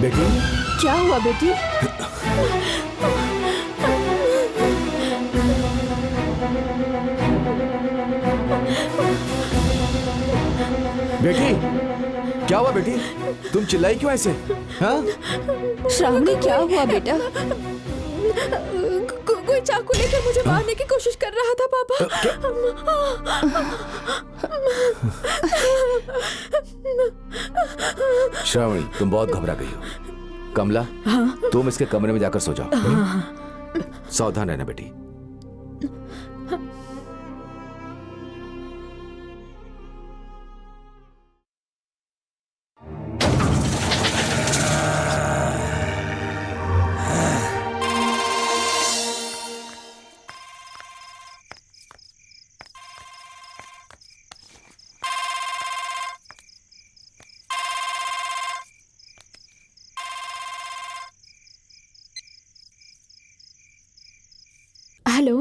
बेटी क्या हुआ बेटी? बेटी क्या हुआ बेटी? तुम चिल्लाई क्यों ऐसे? हाँ? श्रावणी क्या हुआ बेटा? कोई चाकू लेकर मुझे मारने की कोशिश कर रहा था पापा। श्रावणी, तुम बहुत घबरा गई हो। कमला, तुम इसके कमरे में जाकर सो जाओ। सावधान रहना बेटी। हेलो।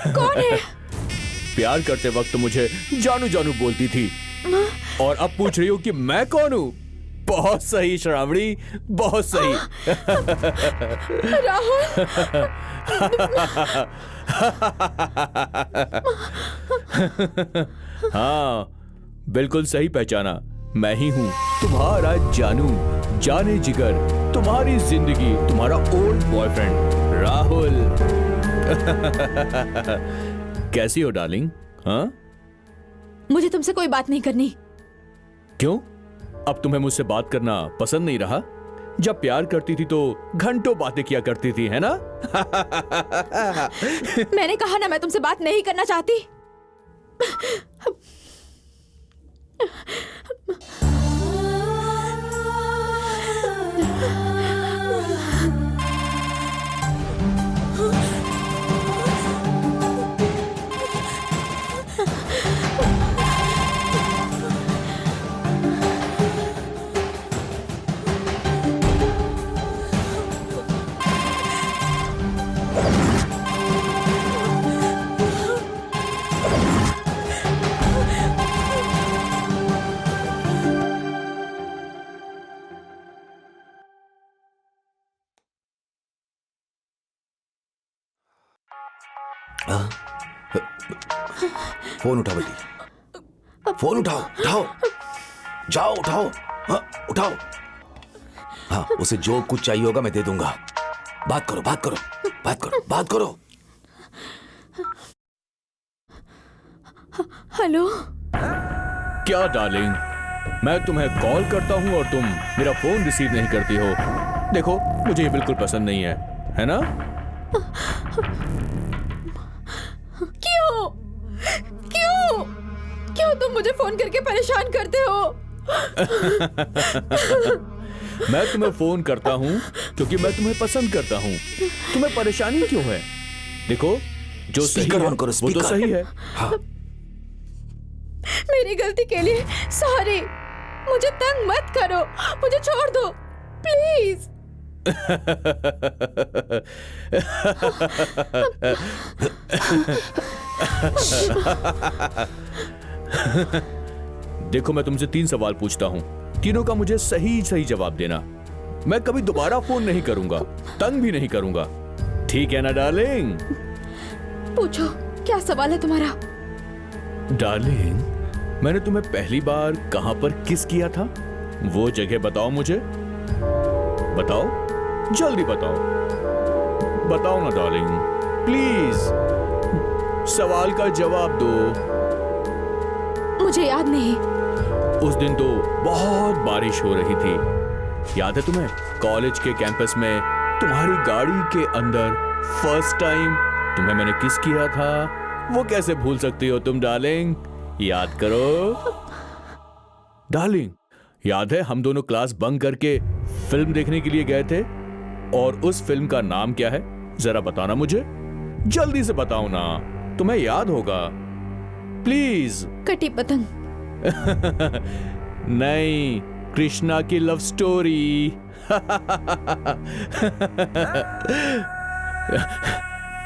कौन है? प्यार करते वक्त मुझे जानू जानू बोलती थी और अब पूछ रही हो कि मैं कौन हूँ? बहुत सही श्रावणी, बहुत सही। हाँ, बिल्कुल सही पहचाना। मैं ही हूँ तुम्हारा जानू, जाने जिगर, तुम्हारी जिंदगी, तुम्हारा ओल्ड बॉयफ्रेंड राहुल। कैसी हो डार्लिंग? हाँ? मुझे तुमसे कोई बात नहीं करनी। क्यों? अब तुम्हें मुझसे बात करना पसंद नहीं रहा? जब प्यार करती थी तो घंटों बातें किया करती थी, है ना? मैंने कहा ना, मैं तुमसे बात नहीं करना चाहती। फोन उठाओ बेटी, फोन उठाओ, उठाओ, जाओ उठाओ, हाँ उठाओ। हाँ, उसे जो कुछ चाहिए होगा मैं दे दूंगा। बात करो, बात करो, बात करो, बात करो। हेलो। क्या डार्लिंग, मैं तुम्हें कॉल करता हूं और तुम मेरा फोन रिसीव नहीं करती हो। देखो, मुझे ये बिल्कुल पसंद नहीं है ना? क्यों क्यों क्यों तुम मुझे फोन करके परेशान करते हो? मैं तुम्हें फोन करता हूं क्योंकि मैं तुम्हें पसंद करता हूं। तुम्हें परेशानी क्यों है? देखो, जो सही स्पीकर है ऑन करो, वो तो स्पीकर। सही है। हाँ, मेरी गलती के लिए सॉरी। मुझे तंग मत करो, मुझे छोड़ दो प्लीज। देखो, मैं तुमसे 3 सवाल पूछता हूं, तीनों का मुझे सही सही जवाब देना। मैं कभी दोबारा फोन नहीं करूंगा, तंग भी नहीं करूंगा। ठीक है ना डार्लिंग? पूछो, क्या सवाल है तुम्हारा? डार्लिंग, मैंने तुम्हें पहली बार कहां पर किस किया था? वो जगह बताओ मुझे। बताओ, जल्दी बताओ। बताओ ना डार्लिंग, प्लीज। सवाल का जवाब दो। मुझे याद नहीं। उस दिन तो बहुत बारिश हो रही थी, याद है तुम्हें? कॉलेज के कैंपस में तुम्हारी गाड़ी के अंदर फर्स्ट टाइम तुम्हें मैंने किस किया था। वो कैसे भूल सकती हो तुम डार्लिंग? याद करो डार्लिंग। याद है हम दोनों क्लास बंक करके फिल्म देखने के लिए गए थे? और उस फिल्म का नाम क्या है? जरा बताना मुझे, जल्दी से बताओ ना, तुम्हें याद होगा। प्लीज। कटी पतंग। नहीं, कृष्णा की लव स्टोरी।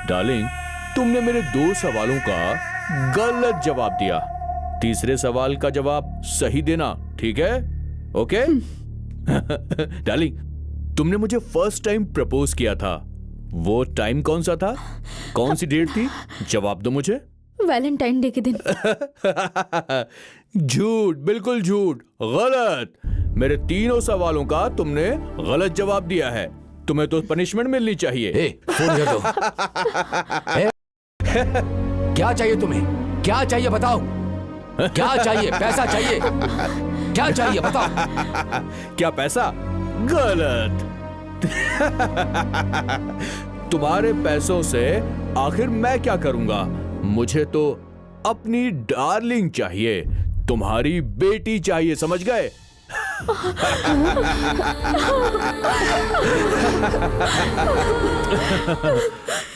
डार्लिंग, तुमने मेरे 2 सवालों का गलत जवाब दिया। तीसरे सवाल का जवाब सही देना, ठीक है? ओके? डार्लिंग, तुमने मुझे फर्स्ट टाइम प्रपोज किया था, वो टाइम कौन सा था? कौन सी डेट थी? जवाब दो मुझे। वैलेंटाइन डे के दिन। झूठ, बिल्कुल झूठ, गलत। मेरे तीनों सवालों का तुमने गलत जवाब दिया है। तुम्हें तो पनिशमेंट मिलनी चाहिए। ए, फोन इधर दो। ए, क्या चाहिए तुम्हें? क्या चाहिए बताओ? क्या चाहिए? पैसा चाहिए? क्या चाहिए बताओ? क्या पैसा? गलत। तुम्हारे पैसों से आखिर मैं क्या करूंगा? मुझे तो अपनी डार्लिंग चाहिए, तुम्हारी बेटी चाहिए, समझ गए?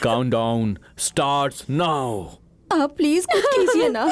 Countdown starts now. आप प्लीज कुछ कीजिए ना।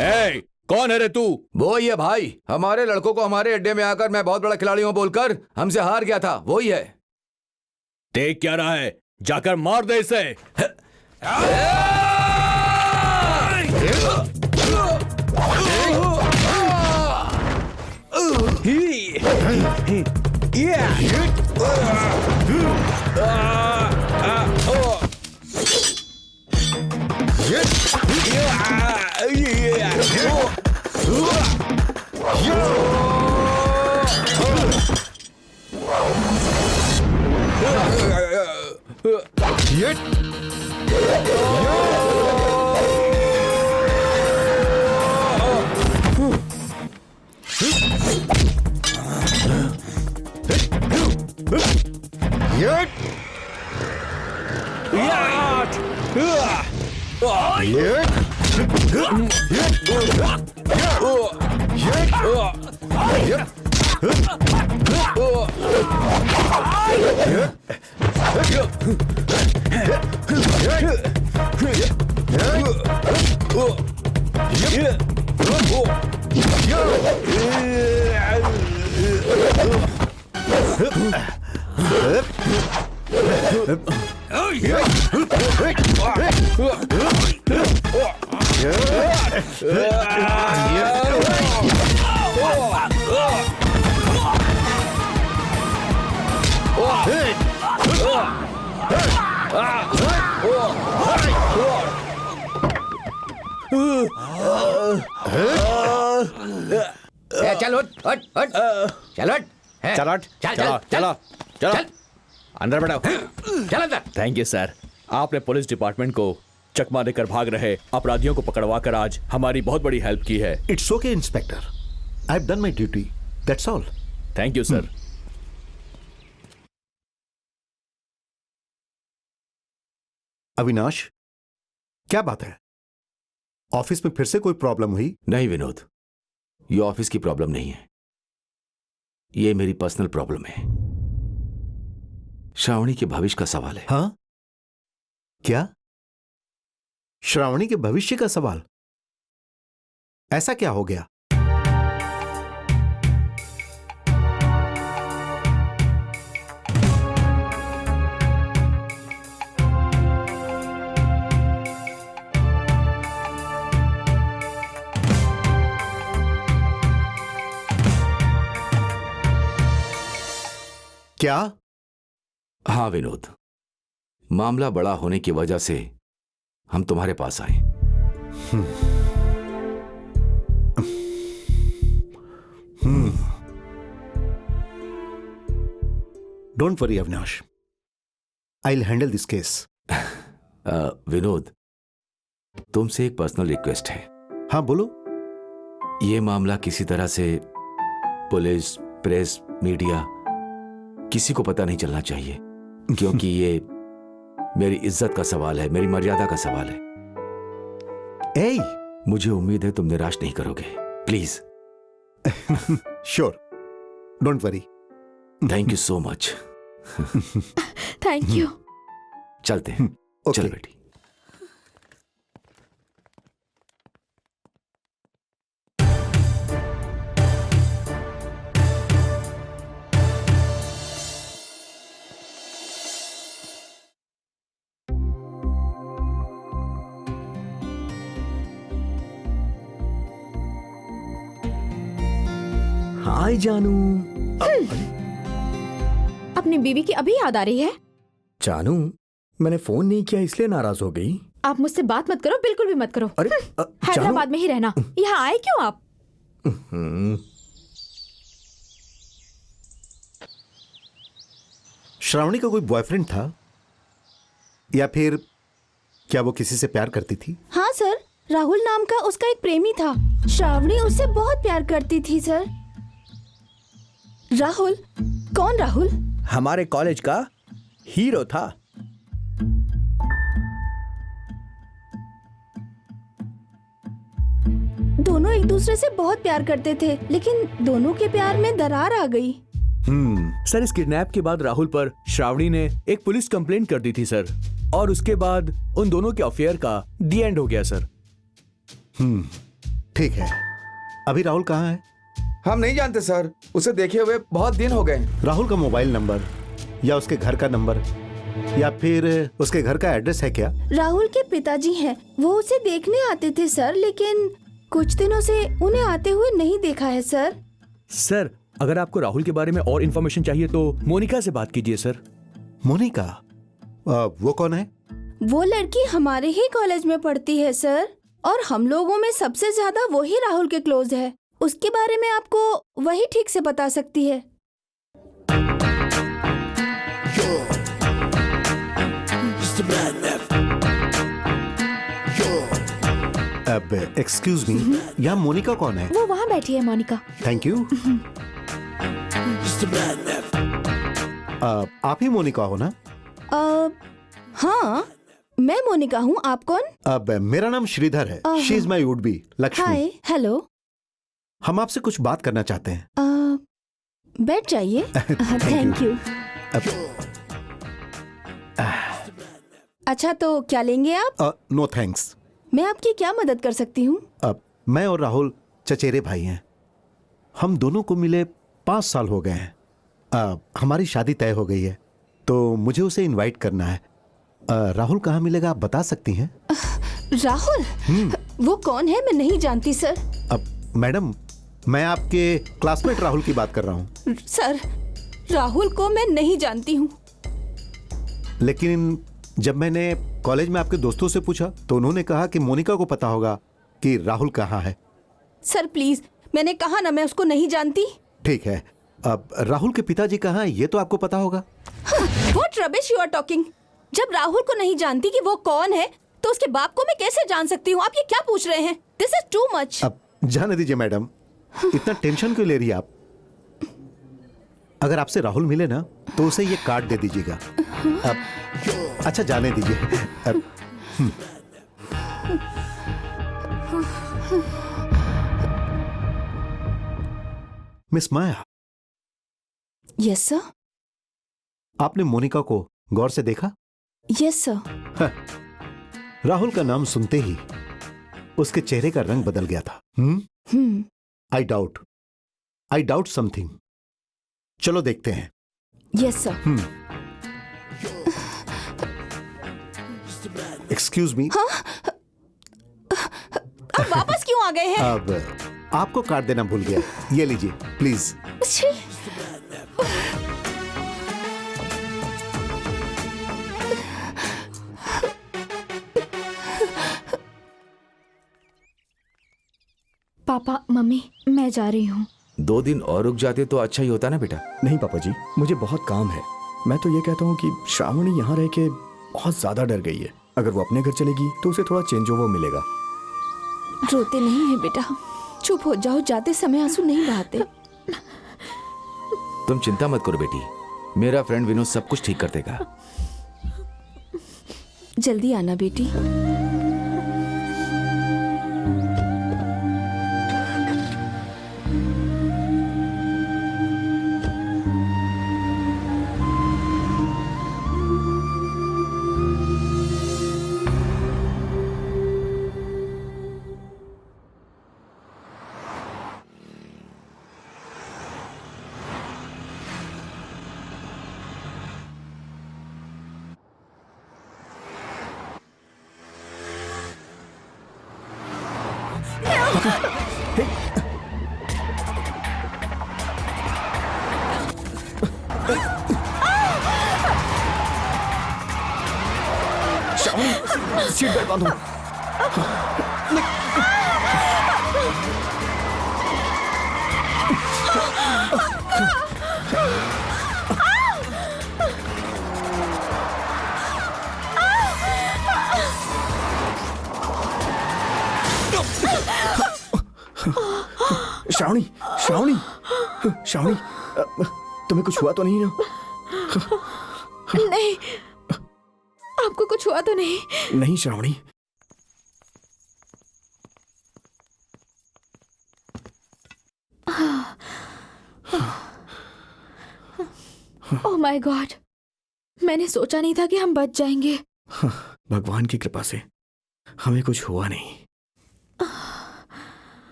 ए, कौन है रे तू? वो ही है भाई, हमारे लड़कों को हमारे अड्डे में आकर मैं बहुत बड़ा खिलाड़ी हूं बोलकर हमसे हार गया था, वो ही है। देख क्या रहा है? जाकर मार दे इसे। चल उठ उठ उठ चल उठ चलो चल चलो चलो चलो चल अंदर बैठो। चल अंदर। थैंक यू सर, आपने पुलिस डिपार्टमेंट को चकमा देकर भाग रहे अपराधियों को पकड़वा कर आज हमारी बहुत बड़ी हेल्प की है। It's okay inspector, I have done my duty, that's all. Thank you sir. Avinash, क्या बात है? ऑफिस में फिर से कोई प्रॉब्लम हुई? नहीं विनोद, ये ऑफिस की प्रॉब्लम नहीं है, ये मेरी पर्सनल प्रॉब्लम है। श्रावणी के भविष्य का सवाल है। हाँ? क्या? श्रावणी के भविष्य का सवाल? ऐसा क्या हो गया? क्या? हाँ विनोद, मामला बड़ा होने की वजह से हम तुम्हारे पास आए। Don't worry Avinash, I will handle this case. Vinod, तुमसे एक पर्सनल रिक्वेस्ट है। हाँ बोलो। यह मामला किसी तरह से पुलिस, प्रेस, मीडिया किसी को पता नहीं चलना चाहिए, क्योंकि ये मेरी इज्जत का सवाल है, मेरी मर्यादा का सवाल है। ए, मुझे उम्मीद है तुम निराश नहीं करोगे, please. Sure, don't worry. Thank you so much. Thank you. चलते हैं। ओके। चल बेटी। हाय जानू। अपनी बीवी की अभी याद आ रही है? जानू, मैंने फोन नहीं किया इसलिए नाराज हो गई? आप मुझसे बात मत करो, बिल्कुल भी मत करो। अरे हैदराबाद में ही रहना। यहाँ आए क्यों आप? श्रावणी का कोई बॉयफ्रेंड था या फिर क्या वो किसी से प्यार करती थी? हाँ सर, राहुल नाम का उसका एक प्रेमी था। श्रावणी उससे बहुत प्यार करती थी सर। राहुल? कौन राहुल? हमारे कॉलेज का हीरो था। दोनों एक दूसरे से बहुत प्यार करते थे, लेकिन दोनों के प्यार में दरार आ गई। सर, इस किडनैप के बाद राहुल पर श्रावणी ने एक पुलिस कंप्लेंट कर दी थी सर, और उसके बाद उन दोनों के अफेयर का दी एंड हो गया सर। ठीक है, अभी राहुल कहाँ है? हम नहीं जानते सर, उसे देखे हुए बहुत दिन हो गए। राहुल का मोबाइल नंबर या उसके घर का नंबर या फिर उसके घर का एड्रेस है क्या? राहुल के पिताजी हैं। वो उसे देखने आते थे सर, लेकिन कुछ दिनों से उन्हें आते हुए नहीं देखा है सर। सर, अगर आपको राहुल के बारे में और इन्फॉर्मेशन चाहिए तो मोनिका से बात कीजिए सर। मोनिका? वो कौन है? वो लड़की हमारे ही कॉलेज में पढ़ती है सर, और हम लोगों में सबसे ज्यादा वो ही राहुल के क्लोज है। उसके बारे में आपको वही ठीक से बता सकती है। अब एक्सक्यूज मी, यहाँ मोनिका कौन है? वो वहाँ बैठी है मोनिका। Thank you. आप ही मोनिका हो ना? हाँ, मैं मोनिका हूँ। आप कौन? अब मेरा नाम श्रीधर है। She is my would be Lakshmi. Hi, hello. हम आपसे कुछ बात करना चाहते हैं। बैठ जाइए। Thank you. अच्छा, तो क्या लेंगे आप? No thanks. मैं आपकी क्या मदद कर सकती हूँ? अब मैं और राहुल चचेरे भाई हैं। हम दोनों को मिले 5 साल हो गए हैं। हमारी शादी तय हो गई है, तो मुझे उसे इनवाइट करना है। राहुल कहाँ मिलेगा, आप बता सकती हैं? राहुल? वो कौन है? मैं नहीं जानती सर। अब मैडम, मैं आपके क्लासमेट राहुल की बात कर रहा हूँ। सर, राहुल को मैं नहीं जानती हूँ। लेकिन जब मैंने कॉलेज में आपके दोस्तों से पूछा तो उन्होंने कहा कि मोनिका को पता होगा कि राहुल कहाँ है। सर प्लीज, मैंने कहा ना मैं उसको नहीं जानती। ठीक है, अब राहुल के पिताजी कहाँ हैं ये तो आपको पता होगा। What rubbish you are talking? जब राहुल को नहीं जानती कि वो कौन है, तो उसके बाप को मैं कैसे जान सकती हूँ? आप ये क्या पूछ रहे हैं? This is too much. अब जाने दीजिए मैडम, इतना टेंशन क्यों ले रही है आप? अगर आपसे राहुल मिले ना तो उसे ये कार्ड दे दीजिएगा। अब अच्छा, जाने दीजिए। अब मिस माया। Yes sir. आपने मोनिका को गौर से देखा? Yes sir. राहुल का नाम सुनते ही उसके चेहरे का रंग बदल गया था। I doubt something. चलो देखते हैं। Yes sir. Excuse me. आप वापस क्यों आ गए हैं? अब आपको कार्ड देना भूल गया, ये लीजिए प्लीज। छी! पापा, मम्मी, मैं जा रही हूँ। 2 दिन और रुक जाते तो अच्छा ही होता ना बेटा। नहीं पापा जी, मुझे बहुत काम है। मैं तो ये कहता हूँ कि श्रावणी यहाँ रह के बहुत ज्यादा डर गई है। अगर वो अपने घर चलेगी तो उसे थोड़ा चेंज ओवर मिलेगा। रोते नहीं है बेटा, चुप हो जाओ। जाते समय आंसू नहीं बहाते। तुम चिंता मत करो बेटी, मेरा फ्रेंड विनोद सब कुछ ठीक कर देगा। जल्दी आना बेटी। श्रावणी, सीट बेल्ट बांधो। श्रावणी, श्रावणी, श्रावणी, तुम्हें कुछ हुआ तो नहीं ना? नहीं, आपको कुछ हुआ तो नहीं? नहीं श्रावणी। ओह माय गॉड, मैंने सोचा नहीं था कि हम बच जाएंगे। भगवान की कृपा से हमें कुछ हुआ नहीं।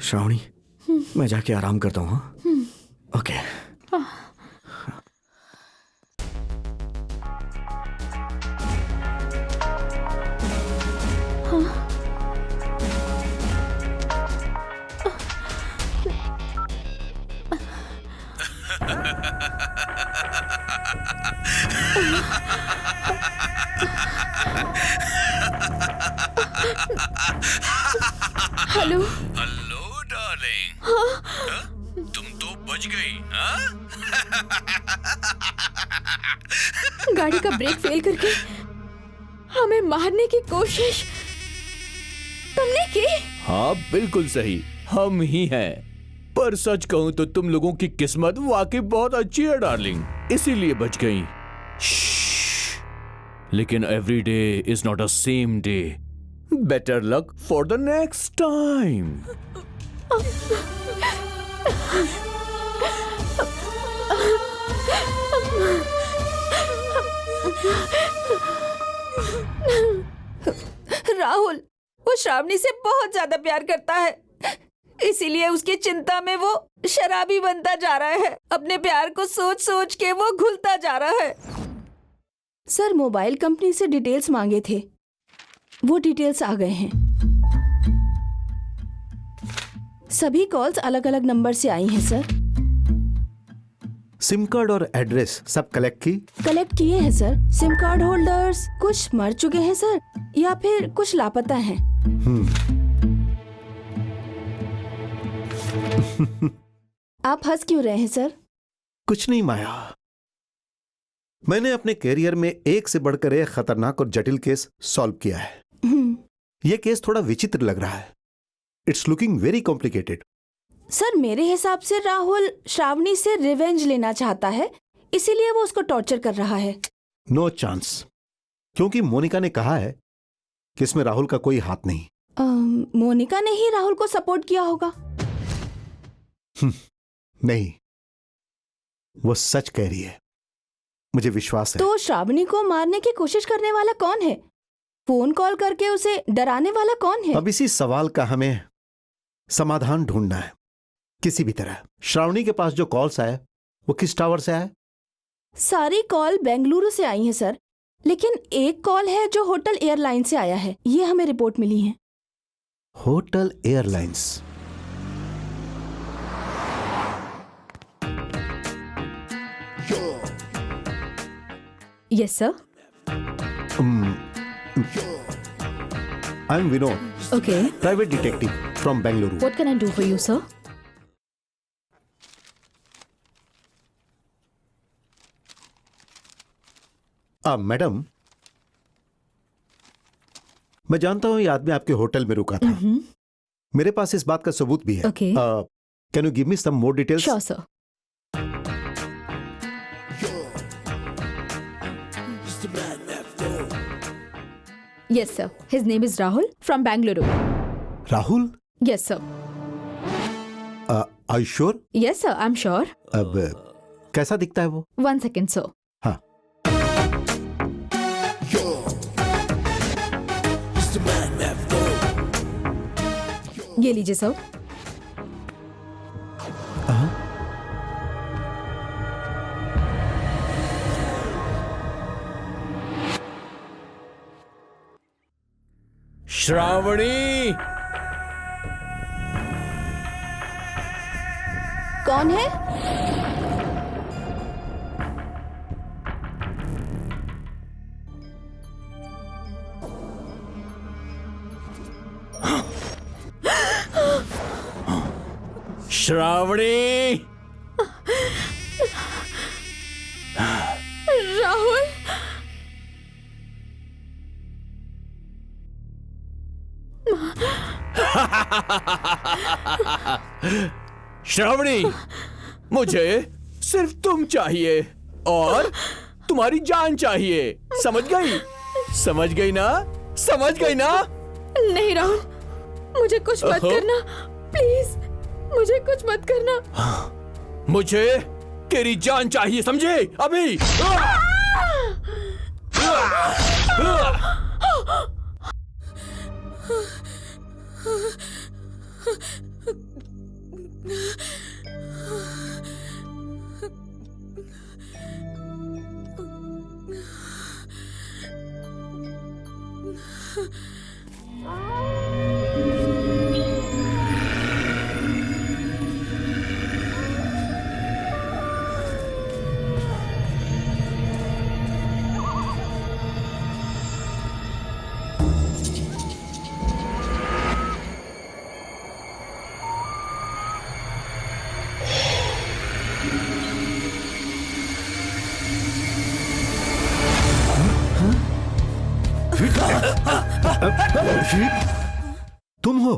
श्रावणी, मैं जाके आराम करता हूँ। ओके। Hello hello darling. तुम तो बच गई, हाँ? गाड़ी का ब्रेक फेल करके हमें मारने की कोशिश तुमने की? हाँ बिल्कुल सही, हम ही हैं। पर सच कहूं तो तुम लोगों की किस्मत वाकई बहुत अच्छी है डार्लिंग, इसीलिए बच गई। लेकिन every day is not a same day. Better luck for the next time. Rahul वो श्रावणी से बहुत ज्यादा प्यार करता है, इसीलिए उसकी चिंता में वो शराबी बनता जा रहा है। अपने प्यार को सोच सोच के वो घुलता जा रहा है। सर मोबाइल कंपनी से डिटेल्स मांगे थे, वो डिटेल्स आ गए हैं। सभी कॉल्स अलग अलग नंबर से आई हैं सर। सिम कार्ड और एड्रेस सब कलेक्ट किए हैं सर। सिम कार्ड होल्डर्स कुछ मर चुके हैं सर, या फिर कुछ लापता हैं। आप हंस क्यों रहे हैं सर? कुछ नहीं माया, मैंने अपने कैरियर में एक से बढ़कर एक खतरनाक और जटिल केस सॉल्व किया है। यह केस थोड़ा विचित्र लग रहा है। It's looking very complicated. Sir मेरे हिसाब से राहुल श्रावणी से रिवेंज लेना चाहता है, इसीलिए वो उसको टॉर्चर कर रहा है। नो चांस, क्योंकि मोनिका ने कहा है कि इसमें राहुल का कोई हाथ नहीं। मोनिका ने ही राहुल को सपोर्ट किया होगा। नहीं, वो सच कह रही है, मुझे विश्वास है। तो श्रावणी को मारने की कोशिश करने वाला कौन है? फोन कॉल करके उसे डराने वाला कौन है? अब इसी सवाल का हमें समाधान ढूंढना है किसी भी तरह। श्रावणी के पास जो कॉल्स आए वो किस टावर से आए? सारी कॉल बेंगलुरु से आई है सर, लेकिन एक कॉल है जो होटल एयरलाइन से आया है, ये हमें रिपोर्ट मिली है। Hotel airlines. Yes sir. I am Vinod, okay, private detective from Bengaluru. What can I do for you sir? Madam, मैं जानता हूं ये आदमी आपके होटल में रुका था। मेरे पास इस बात का सबूत भी है। Okay. Can you give me some more details? Sure sir. Yes, sir. His name is Rahul from Bangalore. Rahul? Yes, sir. Are you sure? Yes, sir. I'm sure. अब कैसा दिखता है वो? 1 second, sir. हाँ। ये लीजिए सर। श्रावणी, कौन है? श्रावणी, राहुल, श्रावणी, मुझे सिर्फ तुम चाहिए और तुम्हारी जान चाहिए। समझ गई? समझ गई ना? समझ गई ना? नहीं राहुल, मुझे कुछ मत ओहो। करना प्लीज, मुझे कुछ मत करना। मुझे तेरी जान चाहिए, समझे? अभी। तुम हो?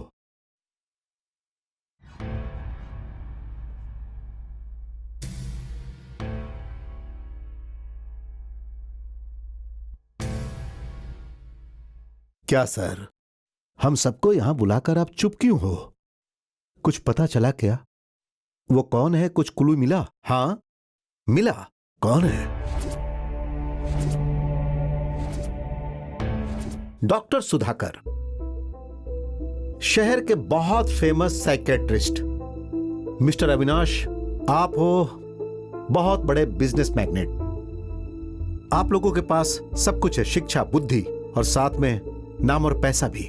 क्या सर, हम सबको यहां बुलाकर आप चुप क्यों हो? कुछ पता चला क्या? वो कौन है? कुछ क्लू मिला? हाँ मिला। कौन है? डॉक्टर सुधाकर, शहर के बहुत फेमस साइकेट्रिस्ट। मिस्टर अविनाश, आप हो बहुत बड़े बिजनेस मैग्नेट। आप लोगों के पास सब कुछ है, शिक्षा, बुद्धि और साथ में नाम और पैसा भी।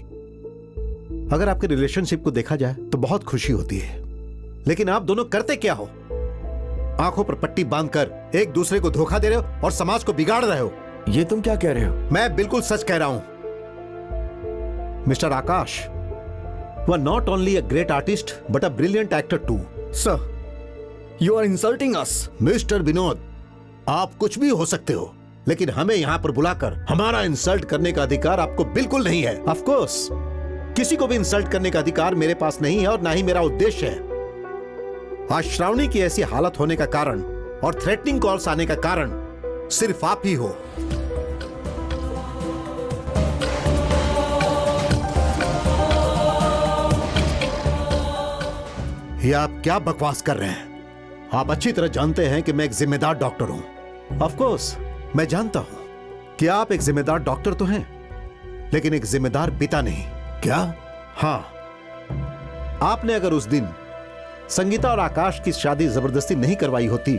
अगर आपके रिलेशनशिप को देखा जाए तो बहुत खुशी होती है, लेकिन आप दोनों करते क्या हो? आंखों पर पट्टी बांधकर एक दूसरे को धोखा दे रहे हो और समाज को बिगाड़ रहे हो। ये तुम क्या कह रहे हो? मैं बिल्कुल सच कह रहा हूं। Mister Akash was not only a great artist but a brilliant actor too. Sir, you are insulting us. Mister Vinod, आप कुछ भी हो सकते हो, लेकिन हमें यहां पर बुलाकर हमारा इंसल्ट करने का अधिकार आपको बिल्कुल नहीं है। ऑफ कोर्स, किसी को भी इंसल्ट करने का अधिकार मेरे पास नहीं है और ना ही मेरा उद्देश्य है। आज श्रावणी की ऐसी हालत होने का कारण और थ्रेटनिंग कॉल्स आने का कारण सिर्फ आप ही हो। ये आप क्या बकवास कर रहे हैं? आप अच्छी तरह जानते हैं कि मैं एक जिम्मेदार डॉक्टर हूं। ऑफ कोर्स, मैं जानता हूं कि आप एक जिम्मेदार डॉक्टर तो हैं, लेकिन एक जिम्मेदार पिता नहीं। क्या? हाँ, आपने अगर उस दिन संगीता और आकाश की शादी जबरदस्ती नहीं करवाई होती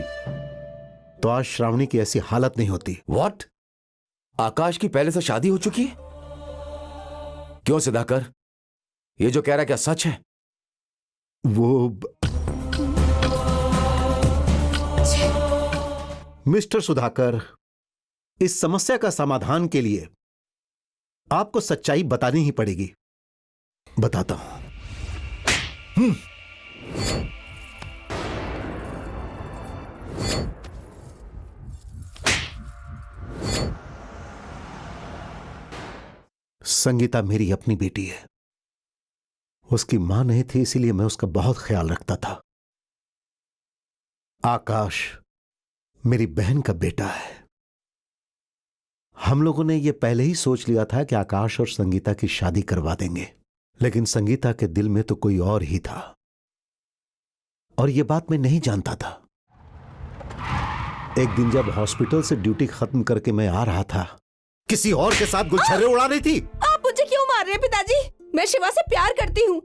तो आज श्रावणी की ऐसी हालत नहीं होती। व्हाट? आकाश की पहले से शादी हो चुकी है? क्यों सुधाकर, ये जो कह रहा है क्या सच है? मिस्टर सुधाकर, इस समस्या का समाधान के लिए आपको सच्चाई बतानी ही पड़ेगी। बताता हूं। संगीता मेरी अपनी बेटी है। उसकी मां नहीं थी, इसीलिए मैं उसका बहुत ख्याल रखता था। आकाश मेरी बहन का बेटा है। हम लोगों ने यह पहले ही सोच लिया था कि आकाश और संगीता की शादी करवा देंगे, लेकिन संगीता के दिल में तो कोई और ही था और यह बात मैं नहीं जानता था। एक दिन जब हॉस्पिटल से ड्यूटी खत्म करके मैं आ रहा था, किसी और के साथ गुलछर्रे उड़ा रही थी। आप मुझे क्यों मार रहे हैं पिताजी? मैं शिवा से प्यार करती हूँ,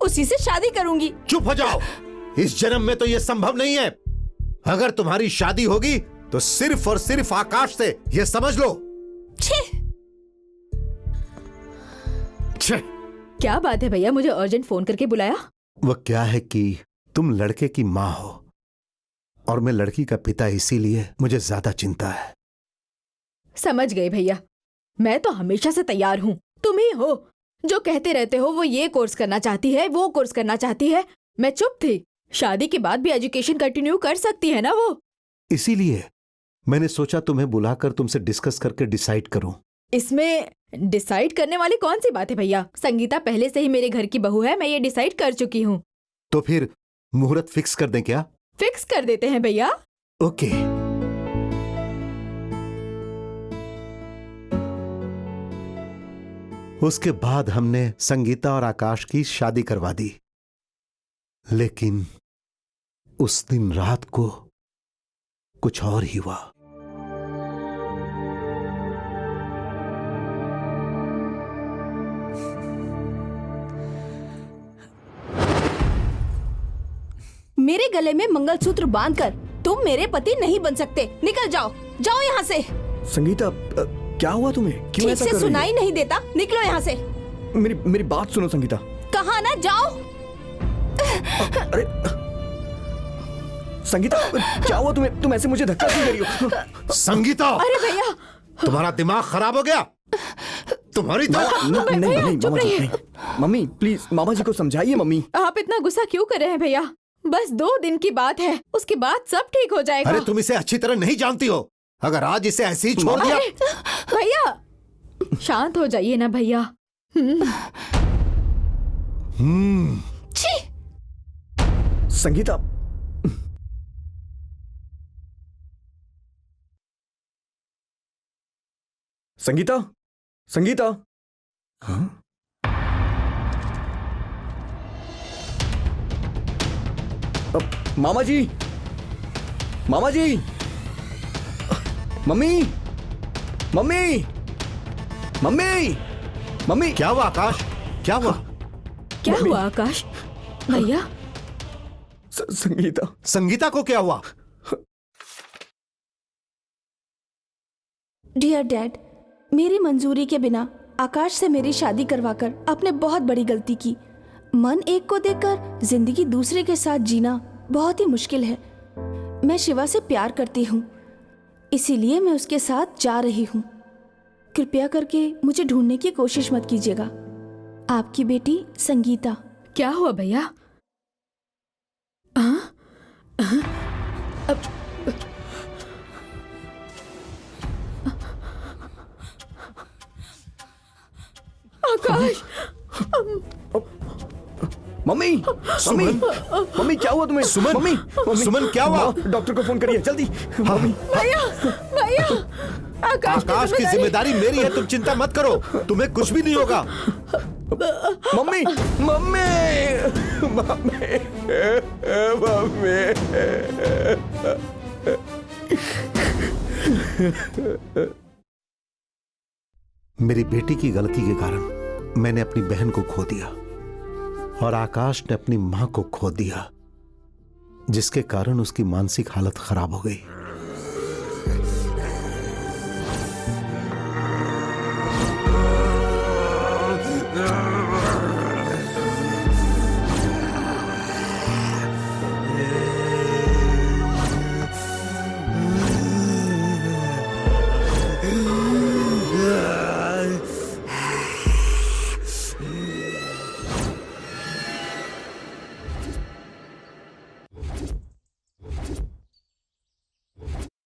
उसी से शादी करूंगी। चुप हो जाओ। इस जन्म में तो यह संभव नहीं है। अगर तुम्हारी शादी होगी तो सिर्फ और सिर्फ आकाश से, यह समझ लो। छे! छे! क्या बात है भैया, मुझे अर्जेंट फोन करके बुलाया? वह क्या है कि तुम लड़के की मां हो और मैं लड़की का पिता, इसीलिए मुझे ज्यादा चिंता है। समझ गए भैया, मैं तो हमेशा से तैयार हूँ। तुम ही हो जो कहते रहते हो वो ये कोर्स करना चाहती है, वो कोर्स करना चाहती है। मैं चुप थी। शादी के बाद भी एजुकेशन कंटिन्यू कर सकती है ना वो। इसीलिए मैंने सोचा तुम्हें बुलाकर तुमसे डिस्कस करके डिसाइड करूं। इसमें डिसाइड करने वाली कौन सी बात है भैया? संगीता पहले से ही मेरे घर की बहू है, मैं ये डिसाइड कर चुकी हूँ। तो फिर मुहूर्त फिक्स कर दें क्या? फिक्स कर देते हैं भैया। ओके। उसके बाद हमने संगीता और आकाश की शादी करवा दी, लेकिन उस दिन रात को कुछ और ही हुआ। मेरे गले में मंगलसूत्र बांधकर तुम मेरे पति नहीं बन सकते। निकल जाओ, जाओ यहाँ से। संगीता, क्या हुआ तुम्हें? क्यों ठीक ऐसा से कर रही सुनाई नहीं देता, निकलो यहाँ से। हो? मेरी बात सुनो संगीता। कहा ना जाओ। अरे संगीता, क्या हुआ तुम्हें? तुम ऐसे मुझे धक्का क्यों दे रही हो? संगीता, अरे भैया, तुम्हारा दिमाग खराब हो गया? तुम्हारी तो नहीं भैया, नहीं चुप मामा जी, रहिए। नहीं। मम्मी प्लीज, मामा जी को समझाइए। मम्मी आप इतना गुस्सा क्यों कर रहे हैं भैया? बस 2 दिन की बात है, उसके बाद सब ठीक हो जाएगा। अरे तुम इसे अच्छी तरह नहीं जानती हो। अगर आज इसे ऐसे ही छोड़ दिया। भैया शांत हो जाइए ना भैया। छी! संगीता, संगीता, संगीता। हाँ? मामा जी, मामा जी, मम्मी, मम्मी, मम्मी, मम्मी। क्या हुआ आकाश? क्या हुआ? क्या हुआ आकाश? भैया संगीता, संगीता को क्या हुआ? डियर डैड, मेरी मंजूरी के बिना आकाश से मेरी शादी करवाकर आपने बहुत बड़ी गलती की। मन एक को देकर जिंदगी दूसरे के साथ जीना बहुत ही मुश्किल है। मैं शिवा से प्यार करती हूँ, इसीलिए मैं उसके साथ जा रही हूँ। कृपया करके मुझे ढूंढने की कोशिश मत कीजिएगा। आपकी बेटी संगीता। क्या हुआ भैया? हाँ? आकाश, मम्मी, मम्मी, मम्मी क्या हुआ तुम्हें? सुमन, मम्मी, मम्मी, सुमन क्या हुआ? डॉक्टर को फोन करिए जल्दी। मम्मी, भैया, भैया, आकाश की जिम्मेदारी मेरी है, तुम चिंता मत करो, तुम्हें कुछ भी नहीं होगा। Mummy, mummy, mummy, mummy. मेरी बेटी की गलती के कारण मैंने अपनी बहन को खो दिया और आकाश ने अपनी मां को खो दिया, जिसके कारण उसकी मानसिक हालत खराब हो गई।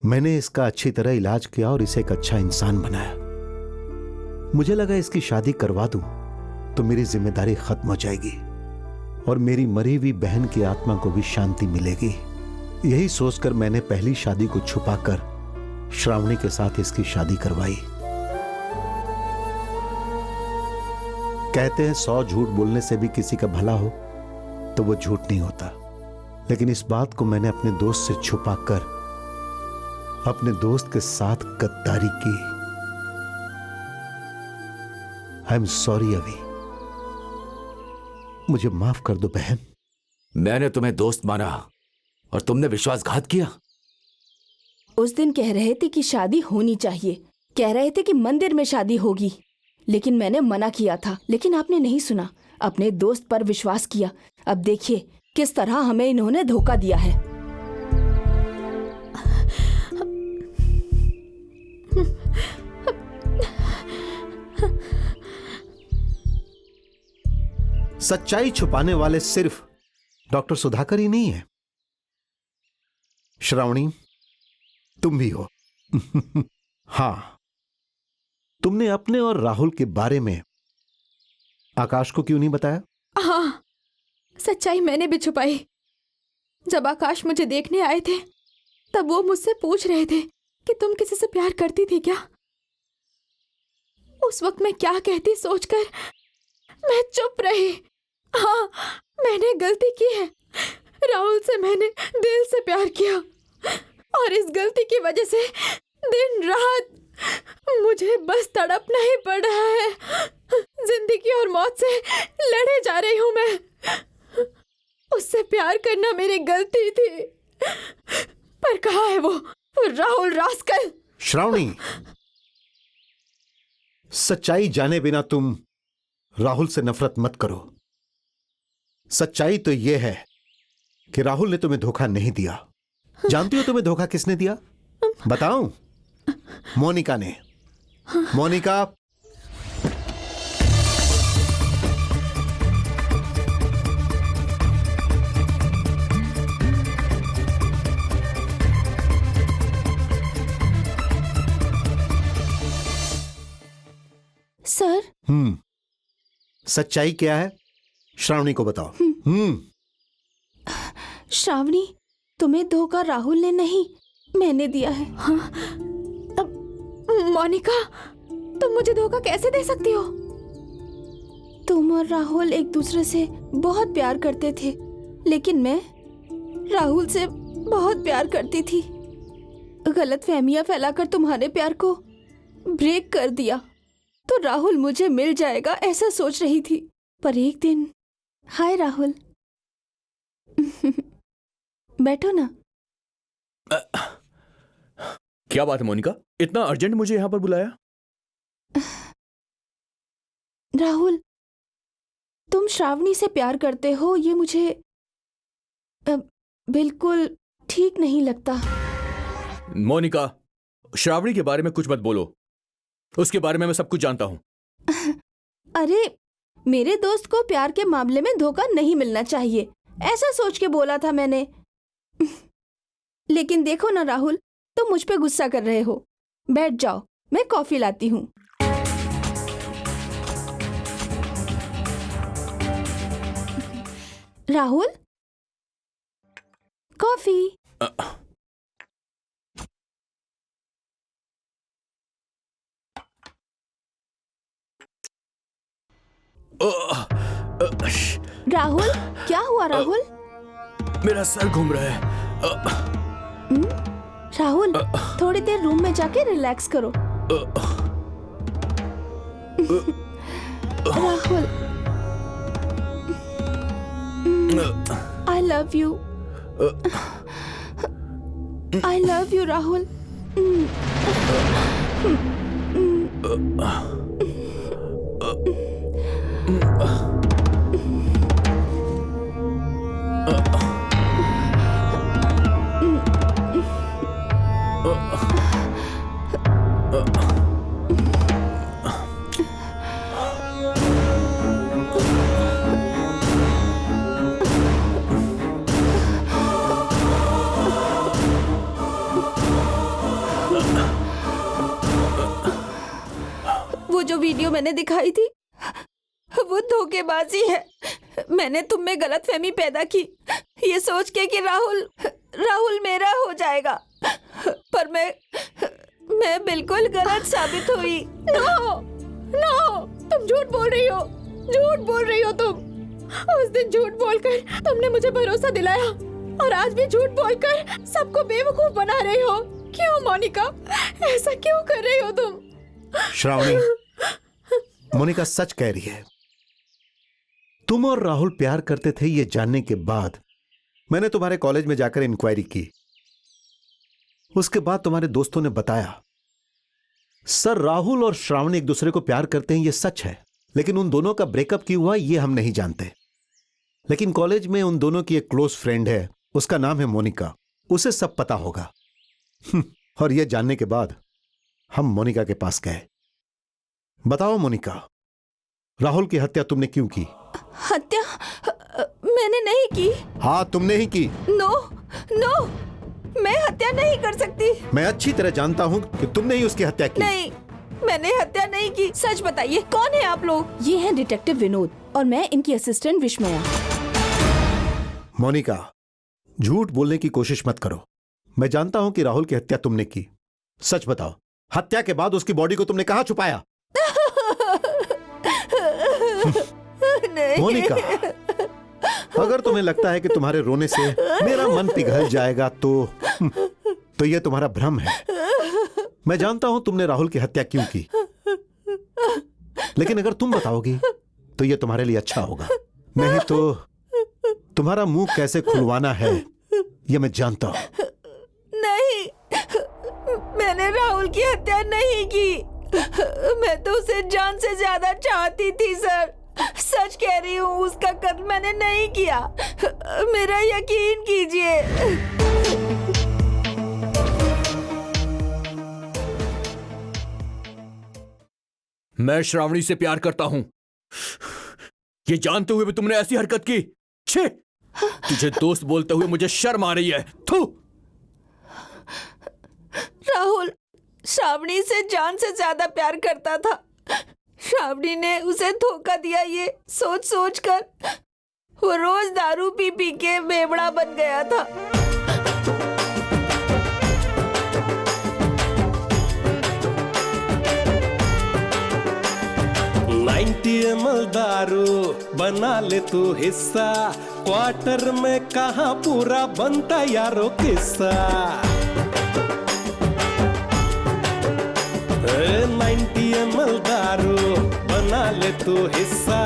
मैंने इसका अच्छी तरह इलाज किया और इसे एक अच्छा इंसान बनाया। मुझे लगा इसकी शादी करवा दूं तो मेरी जिम्मेदारी खत्म हो जाएगी और मेरी मरी हुई बहन की आत्मा को भी शांति मिलेगी। यही सोचकर मैंने पहली शादी को छुपाकर श्रावणी के साथ इसकी शादी करवाई। कहते हैं 100 झूठ बोलने से भी किसी का भला हो तो वो झूठ नहीं होता, लेकिन इस बात को मैंने अपने दोस्त से छुपाकर अपने दोस्त के साथ गद्दारी की। आई एम सॉरी अभी, मुझे माफ कर दो बहन। मैंने तुम्हें दोस्त माना और तुमने विश्वासघात किया। उस दिन कह रहे थे कि शादी होनी चाहिए, कह रहे थे कि मंदिर में शादी होगी, लेकिन मैंने मना किया था। लेकिन आपने नहीं सुना, अपने दोस्त पर विश्वास किया। अब देखिए किस तरह हमें इन्होंने धोखा दिया है। सच्चाई छुपाने वाले सिर्फ डॉक्टर सुधाकर ही नहीं है, श्रावणी तुम भी हो। हां, तुमने अपने और राहुल के बारे में आकाश को क्यों नहीं बताया? हाँ, सच्चाई मैंने भी छुपाई। जब आकाश मुझे देखने आए थे तब वो मुझसे पूछ रहे थे कि तुम किसी से प्यार करती थी क्या। उस वक्त मैं क्या कहती सोचकर मैं चुप रही। हाँ, मैंने गलती की है। राहुल से मैंने दिल से प्यार किया और इस गलती की वजह से दिन रात मुझे बस तड़पना ही पड़ रहा है। जिंदगी और मौत से लड़े जा रही हूं मैं। उससे प्यार करना मेरी गलती थी, पर कहाँ है वो राहुल रास्कल। श्रावणी, सच्चाई जाने बिना तुम राहुल से नफरत मत करो। सच्चाई तो यह है कि राहुल ने तुम्हें धोखा नहीं दिया। जानती हो तुम्हें धोखा किसने दिया? बताऊं? मोनिका ने। मोनिका सर, सच्चाई क्या है श्रावणी को बताओ। श्रावणी, तुम्हें धोखा राहुल ने नहीं, मैंने दिया है। मोनिका, तुम मुझे धोखा कैसे दे सकती हो? तुम और राहुल एक दूसरे से बहुत प्यार करते थे, लेकिन मैं राहुल से बहुत प्यार करती थी। गलतफहमियां फैलाकर तुम्हारे प्यार को ब्रेक कर दिया, तो राहुल मुझे मिल जाएगा ऐसा सोच रही थी। पर एक दिन, हाय राहुल, बैठो ना। क्या बात है मोनिका, इतना अर्जेंट मुझे यहां पर बुलाया? राहुल, तुम श्रावणी से प्यार करते हो ये मुझे बिल्कुल ठीक नहीं लगता। मोनिका, श्रावणी के बारे में कुछ मत बोलो, उसके बारे में मैं सब कुछ जानता हूं। अरे, मेरे दोस्त को प्यार के मामले में धोखा नहीं मिलना चाहिए, ऐसा सोच के बोला था मैंने। लेकिन देखो ना राहुल, तुम मुझ पे गुस्सा कर रहे हो। बैठ जाओ, मैं कॉफी लाती हूँ। राहुल, कॉफी। राहुल, क्या हुआ राहुल? मेरा सर घूम रहा है। राहुल, थोड़ी देर रूम में जाके रिलैक्स करो। Rahul, I love you. I love you Rahul. वो जो वीडियो मैंने दिखाई थी वो धोखेबाजी है। मैंने तुम में गलतफहमी पैदा की ये सोच के कि राहुल मेरा हो जाएगा, पर मैं बिल्कुल गलत साबित हुई। नो, तुम झूठ बोल रही हो, झूठ बोल रही हो तुम। उस दिन झूठ बोलकर तुमने मुझे भरोसा दिलाया और आज भी झूठ बोलकर सबको बेवकूफ बना रही हो। क्यों मोनिका, ऐसा क्यों कर रही हो तुम? श्रावणी, मोनिका सच कह रही है। तुम और राहुल प्यार करते थे ये जानने के बाद मैंने तुम्हारे कॉलेज में जाकर इंक्वायरी की। उसके बाद तुम्हारे दोस्तों ने बताया सर राहुल और श्रावणी एक दूसरे को प्यार करते हैं, ये सच है, लेकिन उन दोनों का ब्रेकअप क्यों हुआ ये हम नहीं जानते। लेकिन कॉलेज में उन दोनों की एक क्लोज फ्रेंड है, उसका नाम है मोनिका, उसे सब पता होगा। और यह जानने के बाद हम मोनिका के पास गए। बताओ मोनिका, राहुल की हत्या तुमने क्यों की? हत्या मैंने नहीं की। हाँ, तुमने ही की। नो, मैं हत्या नहीं कर सकती। मैं अच्छी तरह जानता हूँ कि तुमने ही उसकी हत्या की। नहीं, मैंने हत्या नहीं की। सच बताइए, कौन है आप लोग? ये है डिटेक्टिव विनोद और मैं इनकी असिस्टेंट विस्मया। मोनिका, झूठ बोलने की कोशिश मत करो। मैं जानता हूँ कि राहुल की हत्या तुमने की। सच बताओ, हत्या के बाद उसकी बॉडी को तुमने कहाँ छुपाया? नहीं। मोनिका, अगर तुम्हें लगता है कि तुम्हारे रोने से मेरा मन पिघल जाएगा तो यह तुम्हारा भ्रम है। मैं जानता हूं तुमने राहुल की हत्या क्यों की, लेकिन अगर तुम बताओगी तो यह तुम्हारे लिए अच्छा होगा। नहीं तो तुम्हारा मुंह कैसे खुलवाना है यह मैं जानता हूं। नहीं, मैंने राहुल की हत्या नहीं की। मैं तो उसे जान से ज्यादा चाहती थी सर। सच कह रही हूँ, उसका कत्ल मैंने नहीं किया। मेरा यकीन कीजिए। मैं श्रावणी से प्यार करता हूं, ये जानते हुए भी तुमने ऐसी हरकत की। छे, तुझे दोस्त बोलते हुए मुझे शर्म आ रही है। थू। राहुल श्रावणी से जान से ज्यादा प्यार करता था, श्रावणी ने उसे धोखा दिया, ये सोच सोच कर वो रोज दारू पी पी के बेवड़ा बन गया था। ml दारू बना ले तू हिस्सा, क्वार्टर में कहाँ पूरा बनता यारो किस्सा। 90 ml दारू बना ले तू हिस्सा,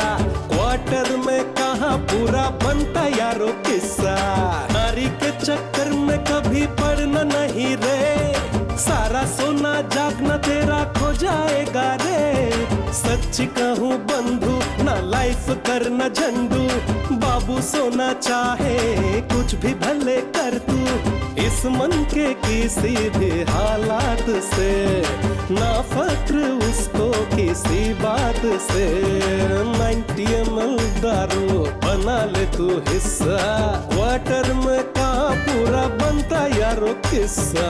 क्वार्टर में कहाँ पूरा बनता यारो किस्सा। नारी के चक्कर में कभी पड़ना नहीं रे, सारा सोना जागना तेरा खो जाएगा रे। सच कहूँ बंधु ना लाइफ करना झंडू, बाबू सोना चाहे कुछ भी भले कर तू। इस मन के किसी भी हालात से ना फक्र उसको किसी बात से। 90 ml दारू बना ले तू हिस्सा, क्वार्टर में कहाँ पूरा बनता यारो किस्सा।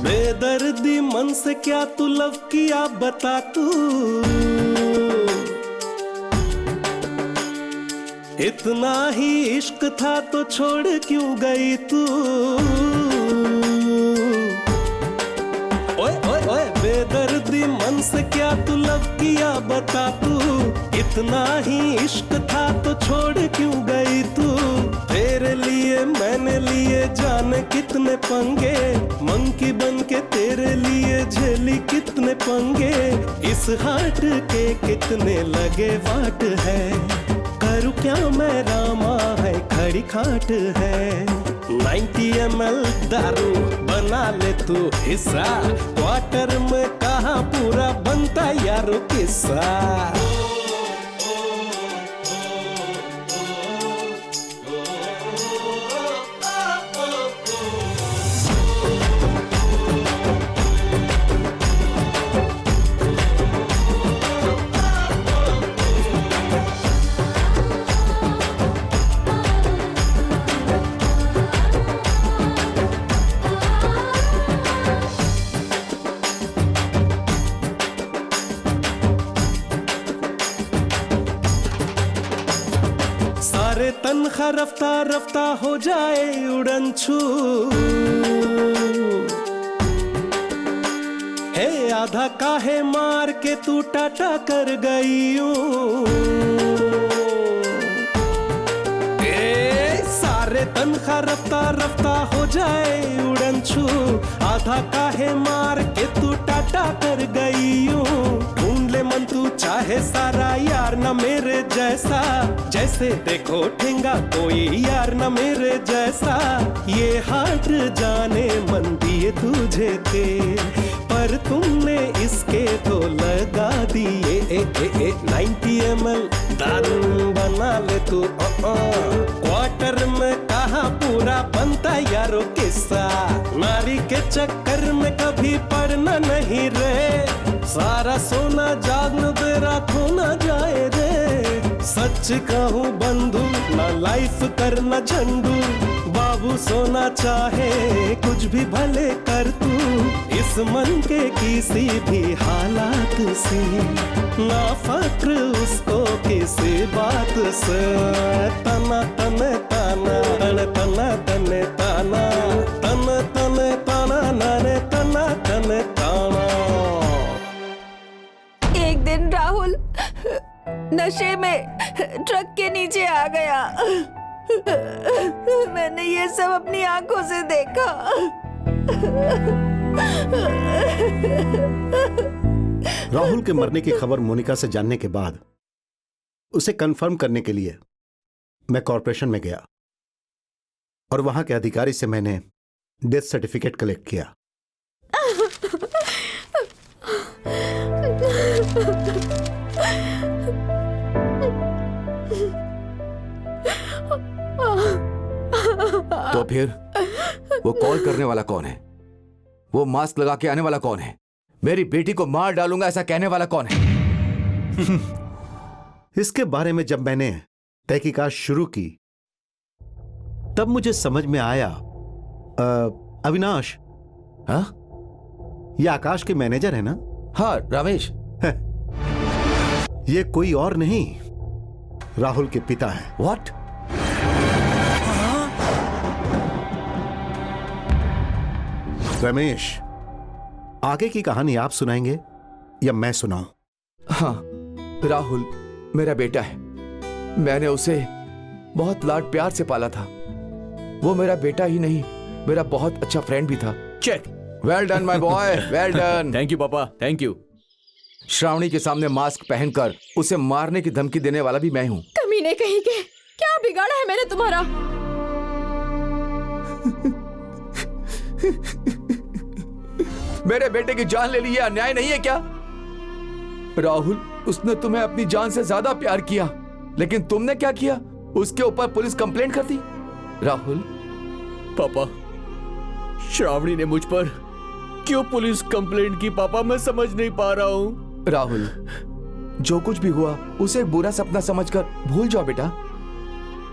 बेदर्दी मन से क्या तू लव किया बता तू, इतना ही इश्क था तो छोड़ क्यों गई तू। ओए ओए ओए बेदर्दी मन से क्या तू लव किया बता तू, इतना ही इश्क था तो छोड़ क्यों गई तू। तेरे लिए मैंने लिए जाने कितने पंगे, मंकी बन के तेरे लिए झेली कितने पंगे। इस हाट के कितने लगे वाट है, करूँ क्या मैं रामा है खड़ी खाट है। 90 ml दारू बना ले तू हिस्सा, क्वार्टर में कहाँ पूरा बनता यारो किस्सा। सारे तनखा रफ्ता रफ्ता हो जाए उड़न छू, हे आधा काहे मार के तू टाटा कर गई सारे तनखा रफ्ता रफ्ता हो जाए उड़न छू, आधा काहे मार के तू टाटा कर गई ढूंढ ले मन तू चाहे सारा यार न मेरे जैसा, जैसे देखो ठेंगा कोई यार न मेरे जैसा। ये हाट जाने मन दिए तुझे थे, पर तुमने इसके तो लगा दिए 90 ml दारू बना ले तू क्वार्टर में कहाँ पूरा बनता यारो किस्सा। नारी के चक्कर में कभी पड़ना नहीं रे, सारा सोना जागना तेरा खो ना जाए रे। सच कहूँ बंधु ना लाइफ करना झंडू, बाबू सोना चाहे कुछ भी भले कर तू। इस मन के किसी भी हालात से ना फक्र उसको किसी बात से। तना तने ताना तन तना तने ताना तन तने ताना नाने तना तने ताना। एक दिन राहुल नशे में ट्रक के नीचे आ गया। मैंने ये सब अपनी आंखों से देखा। राहुल के मरने की खबर मोनिका से जानने के बाद उसे कंफर्म करने के लिए मैं कॉर्पोरेशन में गया और वहां के अधिकारी से मैंने डेथ सर्टिफिकेट कलेक्ट किया। तो फिर वो कॉल करने वाला कौन है? वो मास्क लगा के आने वाला कौन है? मेरी बेटी को मार डालूंगा ऐसा कहने वाला कौन है? इसके बारे में जब मैंने तहकीकात शुरू की तब मुझे समझ में आया। अविनाश, हाँ ये आकाश के मैनेजर है ना? हाँ रमेश। ये कोई और नहीं, राहुल के पिता हैं। व्हाट? रमेश, आगे की कहानी आप सुनाएंगे या मैं सुनाऊं? हाँ, राहुल मेरा बेटा है। मैंने उसे बहुत लाड प्यार से पाला था। वो मेरा बेटा ही नहीं, मेरा बहुत अच्छा फ्रेंड भी था। Check. Well done my boy, well done. Thank you papa, thank you. Shravani के सामने मास्क पहनकर उसे मारने की धमकी देने वाला भी मैं हूं। कमीने कहीं के, क्या बिगाड़ा है मैंने तुम्हारा? मेरे बेटे की जान ले ली, ये अन्याय नहीं है क्या? राहुल, उसने तुम्हें अपनी जान से ज्यादा प्यार किया, लेकिन तुमने क्या किया? उसके ऊपर पुलिस कंप्लेंट कर दी। राहुल, पापा, श्रावणी ने मुझ पर क्यों पुलिस कंप्लेंट की पापा? मैं समझ नहीं पा रहा हूँ। राहुल, जो कुछ भी हुआ उसे एक बुरा सपना समझकर भूल जाओ बेटा।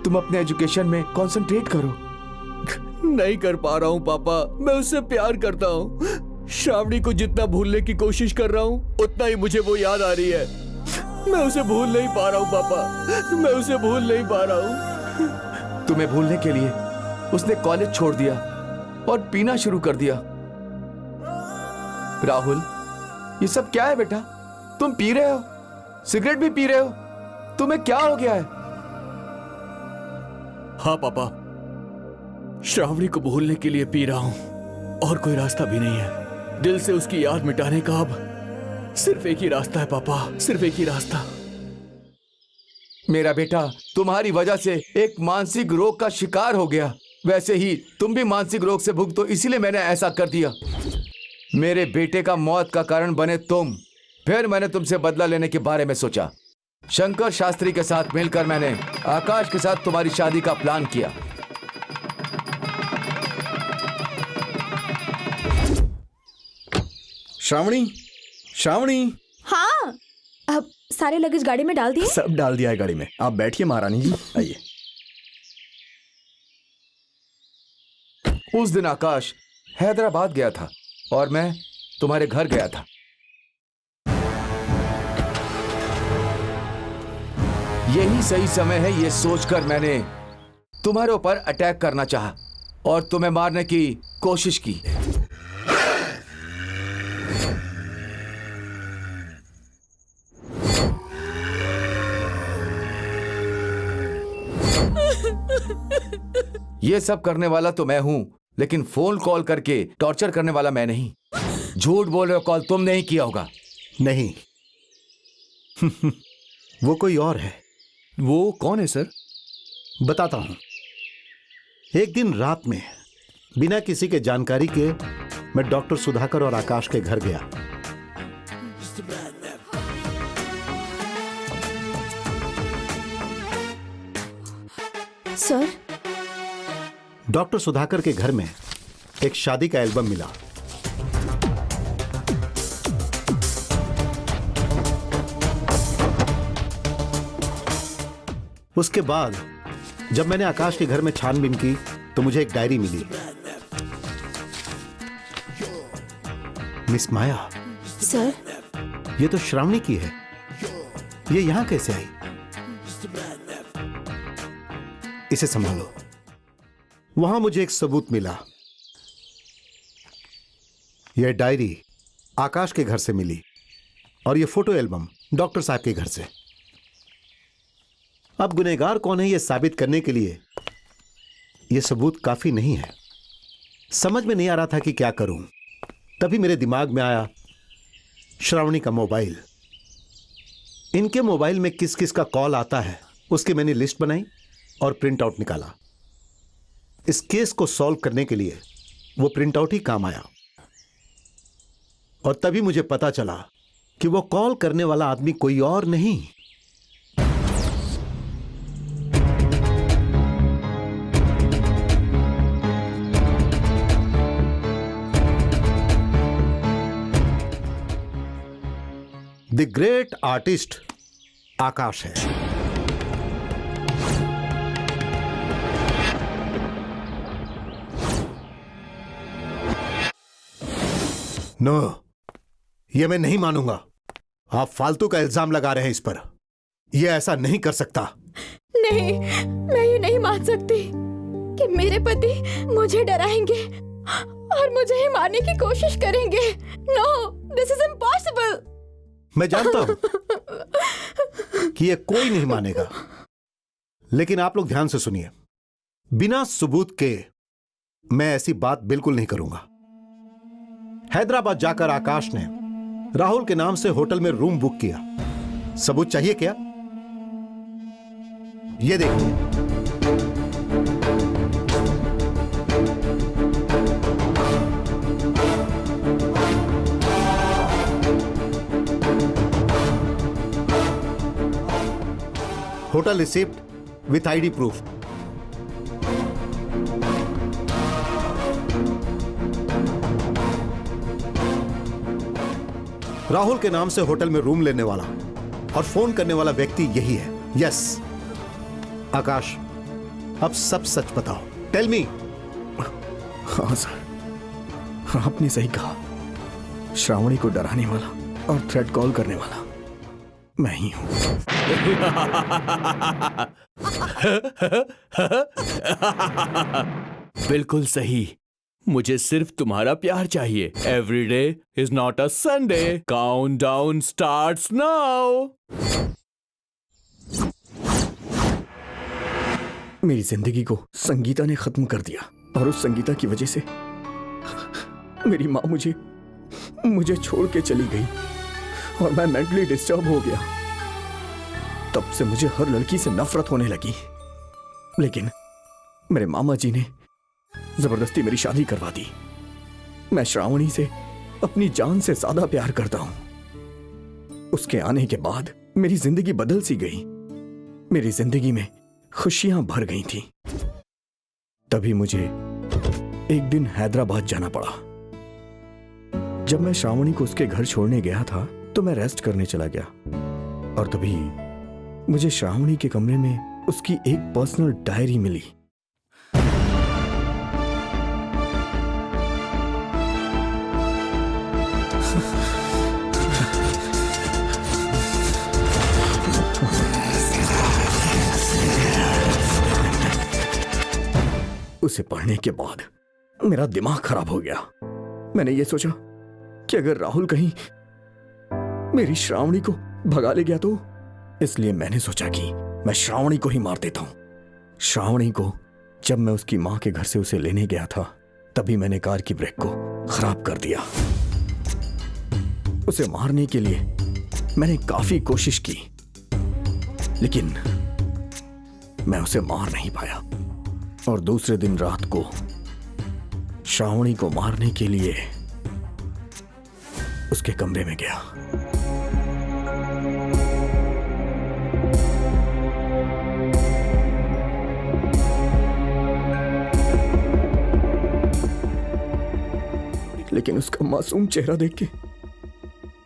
तुम अपने एजुकेशन में कंसंट्रेट करो। नहीं कर पा रहा हूँ पापा, मैं उससे प्यार करता हूँ। श्रावणी को जितना भूलने की कोशिश कर रहा हूँ उतना ही मुझे वो याद आ रही है। मैं उसे भूल नहीं पा रहा हूँ पापा, मैं उसे भूल नहीं पा रहा हूँ। तुम्हें भूलने के लिए उसने कॉलेज छोड़ दिया और पीना शुरू कर दिया। राहुल, ये सब क्या है बेटा? तुम पी रहे हो, सिगरेट भी पी रहे हो, तुम्हें क्या हो गया है? हाँ पापा, श्रावणी को भूलने के लिए पी रहा हूँ और कोई रास्ता भी नहीं है। दिल से उसकी याद मिटाने का अब सिर्फ एक ही रास्ता है पापा, सिर्फ एक ही रास्ता। मेरा बेटा तुम्हारी वजह से एक मानसिक रोग का शिकार हो गया। वैसे ही तुम भी मानसिक रोग से भुगतो, इसीलिए मैंने ऐसा कर दिया। मेरे बेटे का मौत का कारण बने तुम। फिर मैंने तुमसे बदला लेने के बारे में सोचा। शंकर शास्त्री के साथ मिलकर मैंने आकाश के साथ तुम्हारी शादी का प्लान किया। श्रावणी, श्रावणी। हाँ, अब सारे लगेज गाड़ी में डाल दिए? सब डाल दिया है गाड़ी में। आप बैठिए महारानी जी, आइए। उस दिन आकाश हैदराबाद गया था और मैं तुम्हारे घर गया था। यही सही समय है ये सोचकर मैंने तुम्हारे ऊपर अटैक करना चाहा और तुम्हें मारने की कोशिश की। ये सब करने वाला तो मैं हूं, लेकिन फोन कॉल करके टॉर्चर करने वाला मैं नहीं। झूठ बोल रहे हो, कॉल तुमने ही किया होगा। नहीं। वो कोई और है। वो कौन है सर? बताता हूं। एक दिन रात में बिना किसी के जानकारी के मैं डॉक्टर सुधाकर और आकाश के घर गया। सर, डॉक्टर सुधाकर के घर में एक शादी का एल्बम मिला। उसके बाद जब मैंने आकाश के घर में छानबीन की तो मुझे एक डायरी मिली। मिस माया, सर, ये तो श्रावणी की है। ये यहां कैसे आई? इसे संभालो। वहां मुझे एक सबूत मिला। यह डायरी आकाश के घर से मिली और यह फोटो एल्बम डॉक्टर साहब के घर से। अब गुनहगार कौन है यह साबित करने के लिए यह सबूत काफी नहीं है। समझ में नहीं आ रहा था कि क्या करूं। तभी मेरे दिमाग में आया श्रावणी का मोबाइल। इनके मोबाइल में किस किस का कॉल आता है उसकी मैंने लिस्ट बनाई और प्रिंट आउट निकाला। इस केस को सॉल्व करने के लिए वो प्रिंट आउट ही काम आया। और तभी मुझे पता चला कि वो कॉल करने वाला आदमी कोई और नहीं, द ग्रेट आर्टिस्ट आकाश है। नो, ये मैं नहीं मानूंगा। आप फालतू का इल्जाम लगा रहे हैं इस पर। यह ऐसा नहीं कर सकता। नहीं, मैं ये नहीं मान सकती कि मेरे पति मुझे डराएंगे और मुझे ही मारने की कोशिश करेंगे। No, this is impossible. मैं जानता हूं कि यह कोई नहीं मानेगा, लेकिन आप लोग ध्यान से सुनिए। बिना सबूत के मैं ऐसी बात बिल्कुल नहीं करूंगा। हैदराबाद जाकर आकाश ने राहुल के नाम से होटल में रूम बुक किया। सबूत चाहिए क्या? ये देखिए। Hotel receipt with ID proof. Rahul के नाम से होटल में रूम लेने वाला और फोन करने वाला व्यक्ति यही है। यस आकाश, अब सब सच बताओ। Tell me. हाँ सर, आपने सही कहा। श्रावणी को डराने वाला और थ्रेट कॉल करने वाला मैं ही हूं। बिल्कुल सही। मुझे सिर्फ तुम्हारा प्यार चाहिए। Every day is not a Sunday. Count down starts now. मेरी जिंदगी को संगीता ने खत्म कर दिया और उस संगीता की वजह से मेरी माँ मुझे छोड़ के चली गई और मैं मेंटली डिस्टर्ब हो गया। तब से मुझे हर लड़की से नफरत होने लगी, लेकिन मेरे मामा जी ने जबरदस्ती मेरी शादी करवा दी। मैं श्रावणी से अपनी जान से ज्यादा प्यार करता हूं। उसके आने के बाद मेरी जिंदगी बदल सी गई। मेरी जिंदगी में खुशियां भर गई थी। तभी मुझे एक दिन हैदराबाद जाना पड़ा। जब मैं श्रावणी को उसके घर छोड़ने गया था तो मैं रेस्ट करने चला गया और तभी मुझे श्रावणी के कमरे में उसकी एक पर्सनल डायरी मिली। उसे पढ़ने के बाद मेरा दिमाग खराब हो गया। मैंने ये सोचा कि अगर राहुल कहीं मेरी श्रावणी को भगा ले गया तो, इसलिए मैंने सोचा कि मैं श्रावणी को ही मार देता हूं। श्रावणी को जब मैं उसकी मां के घर से उसे लेने गया था तभी मैंने कार की ब्रेक को खराब कर दिया। उसे मारने के लिए मैंने काफी कोशिश की, लेकिन मैं उसे मार नहीं पाया और दूसरे दिन रात को श्रावणी को मारने के लिए उसके कमरे में गया। लेकिन उसका मासूम चेहरा देख के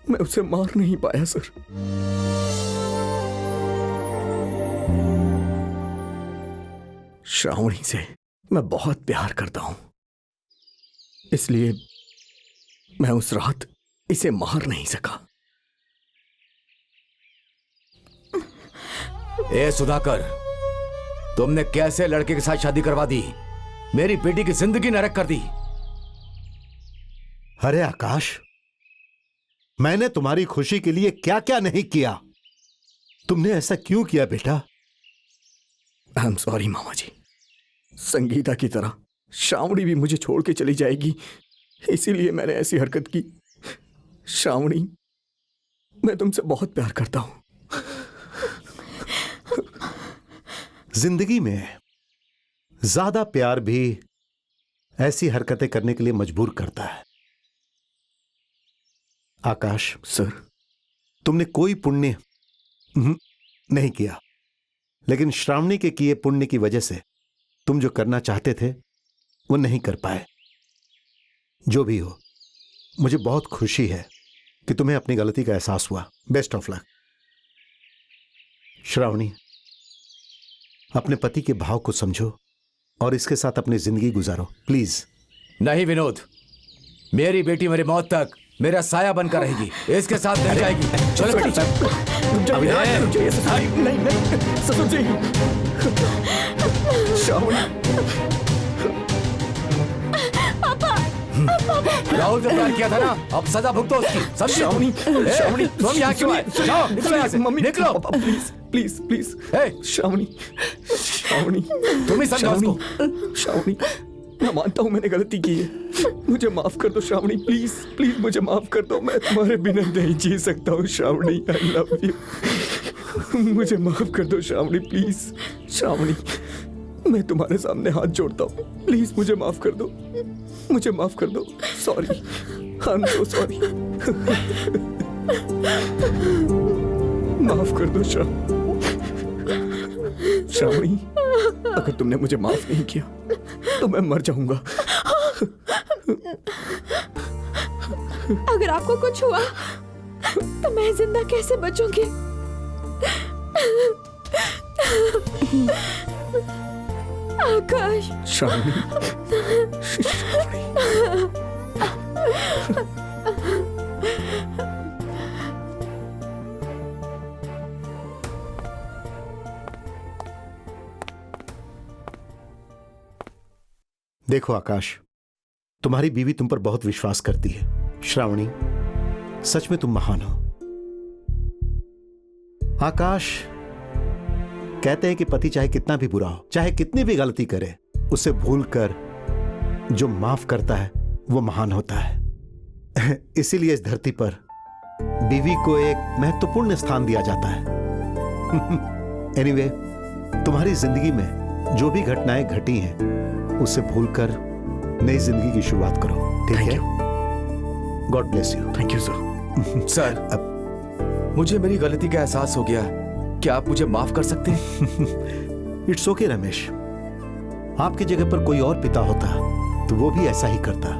मैं उसे मार नहीं पाया सर। श्रावणी से मैं बहुत प्यार करता हूं, इसलिए मैं उस रात इसे मार नहीं सका। ए सुधाकर, तुमने कैसे लड़के के साथ शादी करवा दी? मेरी बेटी की जिंदगी नरक कर दी। अरे आकाश, मैंने तुम्हारी खुशी के लिए क्या क्या नहीं किया। तुमने ऐसा क्यों किया बेटा? आई एम सॉरी मामा जी। संगीता की तरह श्रावणी भी मुझे छोड़ के चली जाएगी, इसीलिए मैंने ऐसी हरकत की। श्रावणी, मैं तुमसे बहुत प्यार करता हूं। जिंदगी में ज्यादा प्यार भी ऐसी हरकतें करने के लिए मजबूर करता है। आकाश सर, तुमने कोई पुण्य नहीं किया, लेकिन श्रावणी के किए पुण्य की वजह से तुम जो करना चाहते थे वो नहीं कर पाए। जो भी हो, मुझे बहुत खुशी है कि तुम्हें अपनी गलती का एहसास हुआ। Best of luck. श्रावणी, अपने पति के भाव को समझो और इसके साथ अपनी जिंदगी गुजारो प्लीज। नहीं विनोद, मेरी बेटी मेरी मौत तक मेरा साया बनकर रहेगी, इसके साथ रह जाएगी। चलो बेटी। अविनाश, नहीं नहीं, ससुर जी। श्रावणी, राहुल से प्यार किया था ना, अब सजा भुगतो उसकी। सब श्रावणी, श्रावणी, तुम यहाँ क्यों आए? जाओ, निकलो यहाँ से, मम्मी, निकलो। पापा, प्लीज प्लीज प्लीज। ए, श्रावणी, श्रावणी, तुम ही समझाओ उसको। श्रावणी, मैं मानता हूँ मैंने गलती की है, मुझे माफ कर दो श्रावणी, प्लीज प्लीज मुझे माफ कर दो। मैं तुम्हारे बिना नहीं जी सकता हूँ श्रावणी, आई लव यू। मुझे माफ कर दो श्रावणी, प्लीज। श्रावणी, मैं तुम्हारे सामने हाथ जोड़ता हूँ, प्लीज मुझे माफ कर दो, मुझे माफ कर दो। Sorry, I am so sorry. माफ कर दो श्रावणी, अगर तुमने मुझे माफ नहीं किया तो मैं मर जाऊंगा। अगर आपको कुछ हुआ तो मैं जिंदा कैसे बचूंगी? आकाश। श्रावणी, देखो आकाश, तुम्हारी बीवी तुम पर बहुत विश्वास करती है। श्रावणी, सच में तुम महान हो। आकाश, कहते हैं कि पति चाहे कितना भी बुरा हो, चाहे कितनी भी गलती करे, उसे भूलकर जो माफ करता है वो महान होता है। इसीलिए इस धरती पर बीवी को एक महत्वपूर्ण स्थान दिया जाता है। एनीवे, तुम्हारी जिंदगी में जो भी घटनाएं घटी हैं उसे भूलकर नई जिंदगी की शुरुआत करो, ठीक है? God bless you. Thank you sir. Sir, मुझे मेरी गलती का एहसास हो गया, क्या आप मुझे माफ कर सकते हैं? इट्स ओके रमेश, आपकी जगह पर कोई और पिता होता तो वो भी ऐसा ही करता।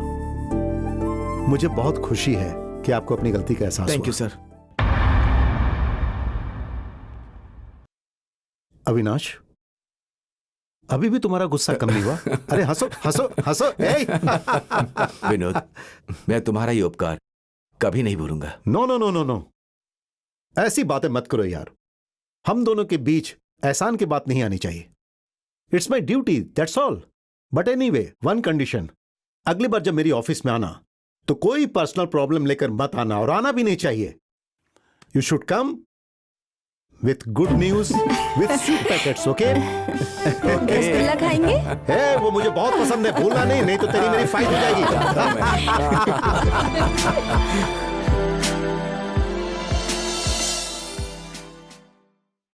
मुझे बहुत खुशी है कि आपको अपनी गलती का एहसास हुआ। Thank you sir. अविनाश, अभी भी तुम्हारा गुस्सा कम नहीं हुआ? अरे हंसो हंसो हंसो। विनोद, मैं तुम्हारा ये उपकार कभी नहीं भूलूंगा। No no no no no, ऐसी बातें मत करो यार। हम दोनों के बीच एहसान की बात नहीं आनी चाहिए। It's my duty, that's all. But anyway, one condition, अगली बार जब मेरी ऑफिस में आना तो कोई पर्सनल प्रॉब्लम लेकर मत आना, और आना भी नहीं चाहिए। You should come with good news, with sweet packets, okay? Rasgulla खाएंगे? वो मुझे बहुत पसंद है, भूलना नहीं, नहीं तो तेरी मेरी फाइट हो जाएगी।